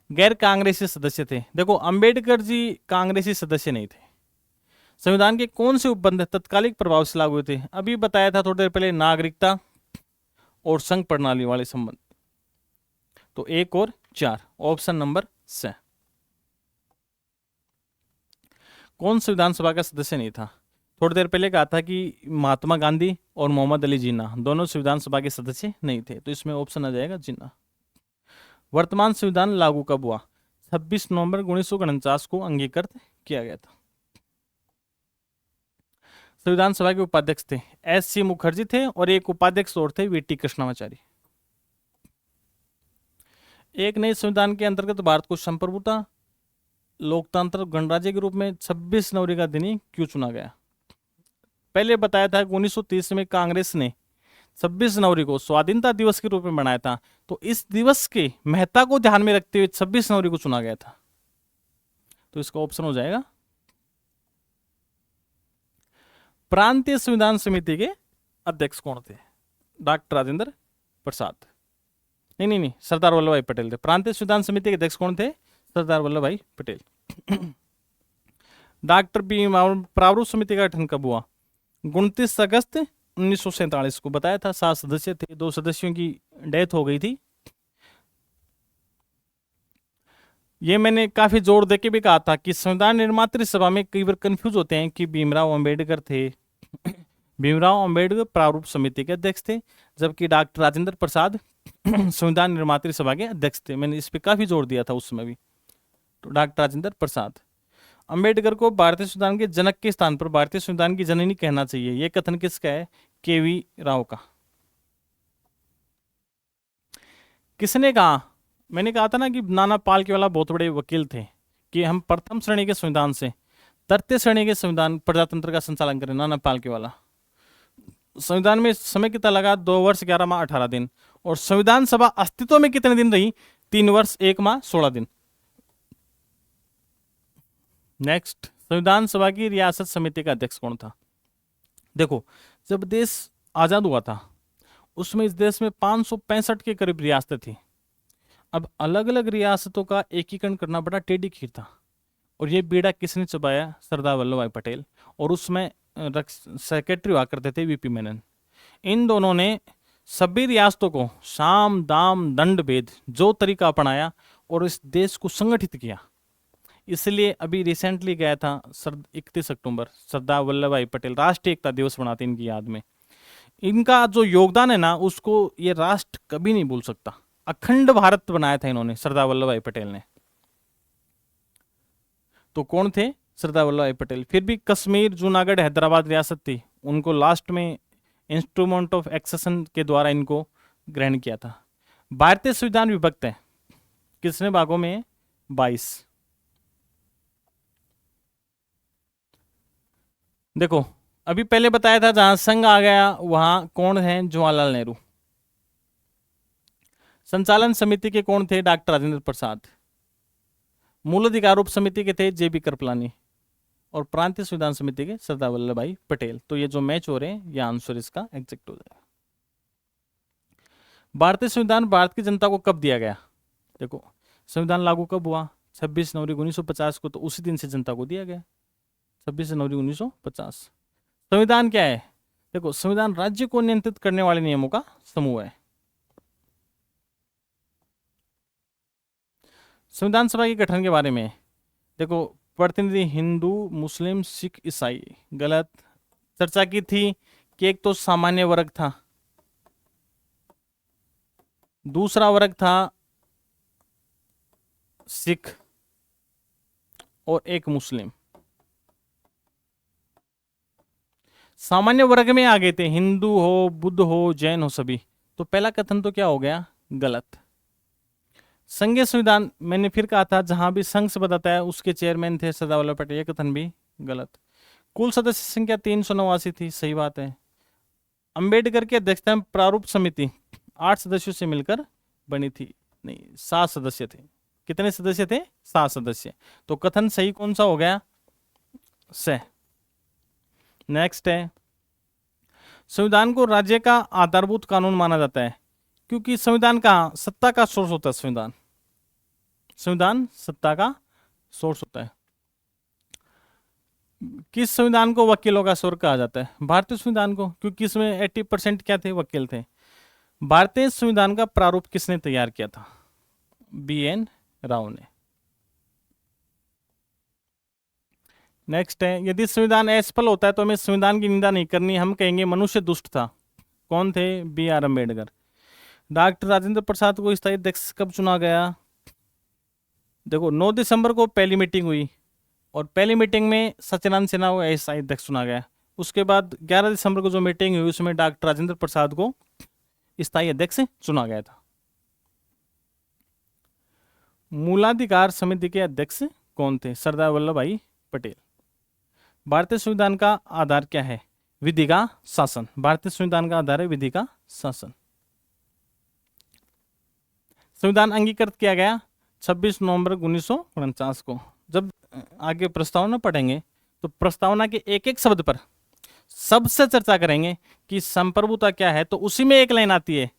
Speaker 1: गैर कांग्रेसी सदस्य थे, देखो अंबेडकर जी कांग्रेसी सदस्य नहीं थे। संविधान के कौन से उपबंध तत्कालिक प्रभाव से लागू हुए थे? अभी बताया था थोड़ी देर पहले, नागरिकता और संघ प्रणाली वाले संबंध। तो 1 और 4 ऑप्शन नंबर से। कौन संविधान सभा का सदस्य नहीं था? थोड़ी देर पहले कहा था कि महात्मा गांधी और मोहम्मद अली जिन्ना दोनों संविधान सभा के सदस्य नहीं थे, तो इसमें ऑप्शन आ जाएगा जिन्ना। वर्तमान संविधान लागू कब हुआ? 26 नवंबर 1949 को अंगीकृत किया गया था। संविधान सभा के उपाध्यक्ष थे SC मुखर्जी थे, और एक उपाध्यक्ष और थे VT कृष्णामाचारी। एक नए संविधान के अंतर्गत भारत को संप्रभुता लोकतंत्र गणराज्य के रूप में 26 जनवरी का दिन ही क्यों चुना गया? पहले बताया था कि 1930 में कांग्रेस ने 26 जनवरी को स्वाधीनता दिवस के रूप में मनाया था, तो इस दिवस की महत्ता को ध्यान में रखते हुए 26 जनवरी को चुना गया था। तो इसका ऑप्शन हो जाएगा प्रांतीय संविधान समिति के अध्यक्ष कौन थे? डॉक्टर राजेंद्र प्रसाद। नहीं, सरदार वल्लभ भाई पटेल थे। प्रांतीय संविधान समिति के अध्यक्ष कौन थे? सरदार वल्लभ भाई पटेल। डॉक्टर भीमराव प्रारूप समिति का गठन कब हुआ? 29 अगस्त 1947 को। बताया था 7 सदस्य थे, 2 सदस्यों की डेथ हो गई थी। ये मैंने काफी जोर देके भी कहा था कि संविधान निर्मात्री सभा में कई बार कंफ्यूज होते हैं कि भीमराव अंबेडकर थे। भीमराव अंबेडकर प्रारूप समिति के अध्यक्ष थे, जबकि डॉक्टर राजेंद्र प्रसाद संविधान निर्मात्री सभा के अध्यक्ष थे। मैंने इस पे काफी जोर दिया था उस समय भी। तो डॉक्टर राजेंद्र प्रसाद। अंबेडकर को भारतीय संविधान के जनक के स्थान पर भारतीय संविधान की जननी कहना चाहिए, यह कथन किसका है? केवी राव का। किसने कहा? मैंने कहा था ना कि नाना पालकीवाला बहुत बड़े वकील थे कि हम प्रथम श्रेणी के संविधान से तृतीय श्रेणी के संविधान प्रजातंत्र का संचालन करें। नाना पालकीवाला। संविधान में समय कितना लगा? 2 वर्ष 11 माह 18 दिन। और संविधान सभा अस्तित्व में कितने दिन रही? 3 वर्ष 1 माह 16 दिन। नेक्स्ट, संविधान सभा की रियासत समिति का अध्यक्ष कौन था? देखो, जब देश आजाद हुआ था उसमें इस देश में 565 के करीब रियासतें थी। अब अलग अलग रियासतों का एकीकरण करना बड़ा टेढ़ी खीर था, और ये बीड़ा किसने चबाया? सरदार वल्लभ भाई पटेल। और उसमें सेक्रेटरी हुआ करते थे वीपी मेनन। इन दोनों ने सभी रियासतों को साम दाम दंड भेद जो तरीका अपनाया और इस देश को संगठित किया। इसलिए अभी रिसेंटली गया था 31 अक्टूबर सरदार वल्लभ भाई पटेल राष्ट्रीय एकता दिवस मनाते इनकी याद में। इनका जो योगदान है ना, उसको ये राष्ट्र कभी नहीं भूल सकता। अखंड भारत बनाया था इन्होंने, सरदार वल्लभ भाई पटेल ने। तो कौन थे? सरदार वल्लभ भाई पटेल। फिर भी कश्मीर, जूनागढ़, हैदराबाद रियासत थी, उनको लास्ट में इंस्ट्रूमेंट ऑफ एक्सेशन के द्वारा इनको ग्रहण किया था। भारतीय संविधान विभक्त है कितने भागों में? 22। देखो, अभी पहले बताया था जहां संघ आ गया वहां कौन है? जवाहरलाल नेहरू। संचालन समिति के कौन थे? डॉक्टर राजेंद्र प्रसाद। मूल अधिकार उप समिति के थे जेबी कृपलानी। और प्रांतीय संविधान समिति के सरदार वल्लभ भाई पटेल। तो ये जो मैच हो रहे हैं, ये आंसर इसका एग्जैक्ट हो जाएगा। भारतीय संविधान भारत की जनता को कब दिया गया? देखो, संविधान लागू कब हुआ? 26 जनवरी 1950 को। तो उसी दिन से जनता को दिया गया, 26 जनवरी 1950। संविधान क्या है? देखो, संविधान राज्य को नियंत्रित करने वाले नियमों का समूह है। संविधान सभा के गठन के बारे में देखो, प्रतिनिधि हिंदू, मुस्लिम, सिख, ईसाई। गलत। चर्चा की थी कि एक तो सामान्य वर्ग था, दूसरा वर्ग था सिख, और एक मुस्लिम। सामान्य वर्ग में आ गए थे हिंदू हो, बुद्ध हो, जैन हो, सभी। तो पहला कथन तो क्या हो गया? गलत। संघीय संविधान, मैंने फिर कहा था जहां भी संघ से बताता है उसके चेयरमैन थे सरदार वल्लभ पटेल, ये कथन भी गलत। कुल सदस्य संख्या 389 थी, सही बात है। अंबेडकर की अध्यक्षता में प्रारूप समिति 8 सदस्यों से मिलकर बनी थी। नहीं, 7 सदस्य थे। कितने सदस्य थे? 7 सदस्य। तो कथन सही कौन सा हो गया? से। नेक्स्ट है, संविधान को राज्य का आधारभूत कानून माना जाता है क्योंकि संविधान का सत्ता का सोर्स होता है। संविधान सत्ता का सोर्स होता है। किस संविधान को वकीलों का स्वर कहा जाता है? भारतीय संविधान को, क्योंकि इसमें 80% क्या थे? वकील थे। भारतीय संविधान का प्रारूप किसने तैयार किया था? BN राव ने। नेक्स्ट है, यदि संविधान असफल होता है तो हमें संविधान की निंदा नहीं करनी, हम कहेंगे मनुष्य दुष्ट था। कौन थे? BR अम्बेडकर। डॉक्टर राजेंद्र प्रसाद को स्थायी अध्यक्ष कब चुना गया? देखो, 9 दिसंबर को पहली मीटिंग हुई और पहली मीटिंग में सत्यनारायण सिन्हा को स्थायी अध्यक्ष चुना गया। उसके बाद 11 दिसंबर को जो मीटिंग हुई उसमें डॉक्टर राजेंद्र प्रसाद को स्थायी अध्यक्ष चुना गया था। मूलाधिकार समिति के अध्यक्ष कौन थे? सरदार वल्लभ भाई पटेल। भारतीय संविधान का आधार क्या है? विधि का शासन। भारतीय संविधान का आधार है विधि का शासन। संविधान अंगीकृत किया गया 26 नवंबर 1949 को। जब आगे प्रस्तावना पढ़ेंगे तो प्रस्तावना के एक एक शब्द पर सबसे चर्चा करेंगे कि संप्रभुता क्या है, तो उसी में एक लाइन आती है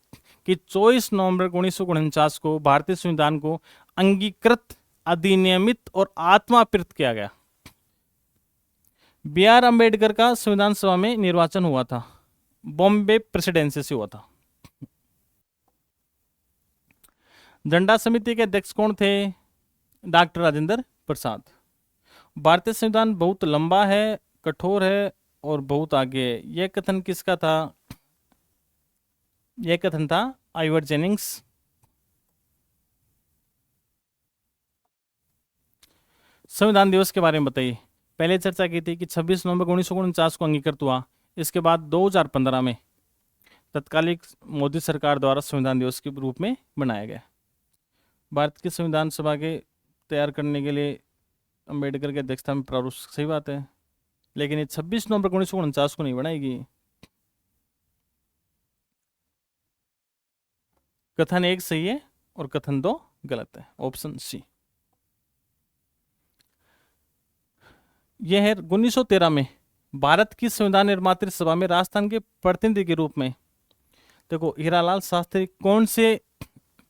Speaker 1: कि 24 नवंबर 1949 को भारतीय संविधान को अंगीकृत, अधिनियमित और आत्माप्रित किया गया। बी आर अम्बेडकर का संविधान सभा में निर्वाचन हुआ था, बॉम्बे प्रेसिडेंसी से हुआ था। झंडा समिति के अध्यक्ष कौन थे? डॉक्टर राजेंद्र प्रसाद। भारतीय संविधान बहुत लंबा है, कठोर है और बहुत आगे है। यह कथन किसका था? यह कथन था आइवर जेनिंग्स। संविधान दिवस के बारे में बताइए। पहले चर्चा की थी कि 26 नवंबर 1949 को अंगीकृत हुआ। इसके बाद 2015 में तत्कालिक मोदी सरकार द्वारा संविधान दिवस के रूप में बनाया गया। भारत की संविधान सभा के तैयार करने के लिए अम्बेडकर की अध्यक्षता में प्रारूप, सही बात है, लेकिन ये 26 नवंबर 1949 को नहीं बनाएगी। कथन 1 सही है और कथन 2 गलत है, ऑप्शन सी। यह है 1913 में भारत की संविधान निर्मात्री सभा में राजस्थान के प्रतिनिधि के रूप में, देखो हीरालाल शास्त्री कौन से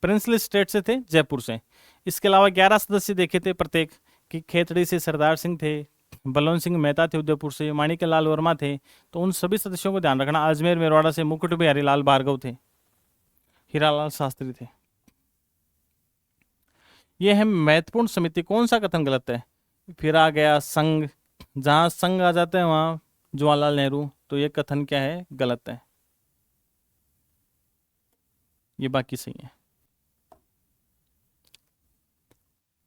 Speaker 1: प्रिंसली स्टेट से थे? जयपुर से। इसके अलावा 11 सदस्य देखे थे प्रत्येक, कि खेतड़ी से सरदार सिंह थे, बलवंत सिंह मेहता थे उदयपुर से, माणिक्य लाल वर्मा थे। तो उन सभी सदस्यों को ध्यान रखना। अजमेर मेरवाड़ा से मुकुट बिहारी लाल भार्गव थे, हीरालाल शास्त्री थे। यह है महत्वपूर्ण समिति। कौन सा कथन गलत है? फिर आ गया संघ, जहां संघ आ जाते हैं वहां जवाहरलाल नेहरू, तो यह कथन क्या है? गलत है। ये बाकी सही है।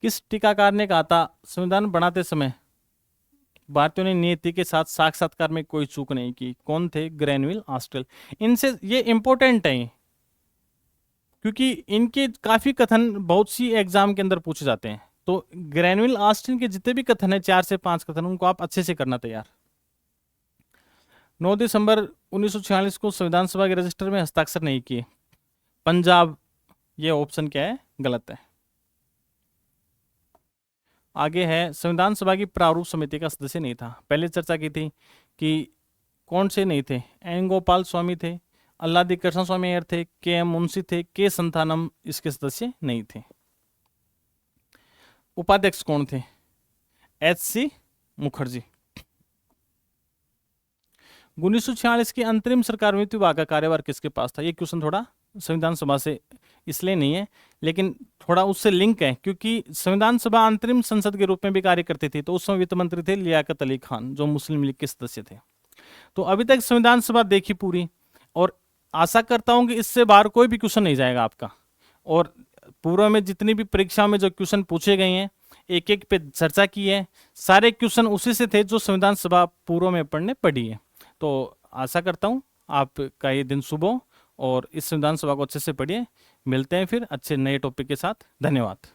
Speaker 1: किस टीकाकार ने कहा था संविधान बनाते समय भारतीयों ने नीति के साथ साक्षात्कार में कोई चूक नहीं की? कौन थे? Granville Austin. इनसे ये इंपॉर्टेंट है क्योंकि इनके काफी कथन बहुत सी एग्जाम के अंदर पूछे जाते हैं। तो ग्रैनविल ऑस्टिन के जितने भी कथन है, 4 से 5 कथन, उनको आप अच्छे से करना तैयार। 9 दिसंबर 1946 को संविधान सभा के रजिस्टर में हस्ताक्षर नहीं किए। पंजाब। ये ऑप्शन क्या है? गलत है। आगे है संविधान सभा की प्रारूप समिति का सदस्य नहीं था। पहले चर्चा की थी कि कौन से नहीं थे। एन गोपाल स्वामी थे, अल्लादी कृष्ण स्वामी अय्यर थे, के एम मुंशी थे, के संथानम इसके सदस्य नहीं थे। उपाध्यक्ष कौन थे? H C Mukherjee. 1946 की अंतरिम सरकार में विभाग का कार्यभार किसके पास था? ये क्वेश्चन थोड़ा संविधान सभा से इसलिए नहीं है, लेकिन थोड़ा उससे लिंक है, क्योंकि संविधान सभा अंतरिम संसद के रूप में भी कार्य करती थी। तो उस समय वित्त मंत्री थे लियाकत अली खान, जो मुस्लिम लीग के सदस्य थे। तो अभी तक संविधान सभा देखी पूरी, और आशा करता हूं कि इससे बाहर कोई भी क्वेश्चन नहीं जाएगा आपका। और पूर्व में जितनी भी परीक्षा में जो क्वेश्चन पूछे गए हैं, एक एक पे चर्चा की है, सारे क्वेश्चन उसी से थे जो संविधान सभा पूर्व में पढ़ने पड़ी है। तो आशा करता हूं आपका ये दिन शुभ हो और इस संविधान सभा को अच्छे से पढ़िए। मिलते हैं फिर अच्छे नए टॉपिक के साथ। धन्यवाद।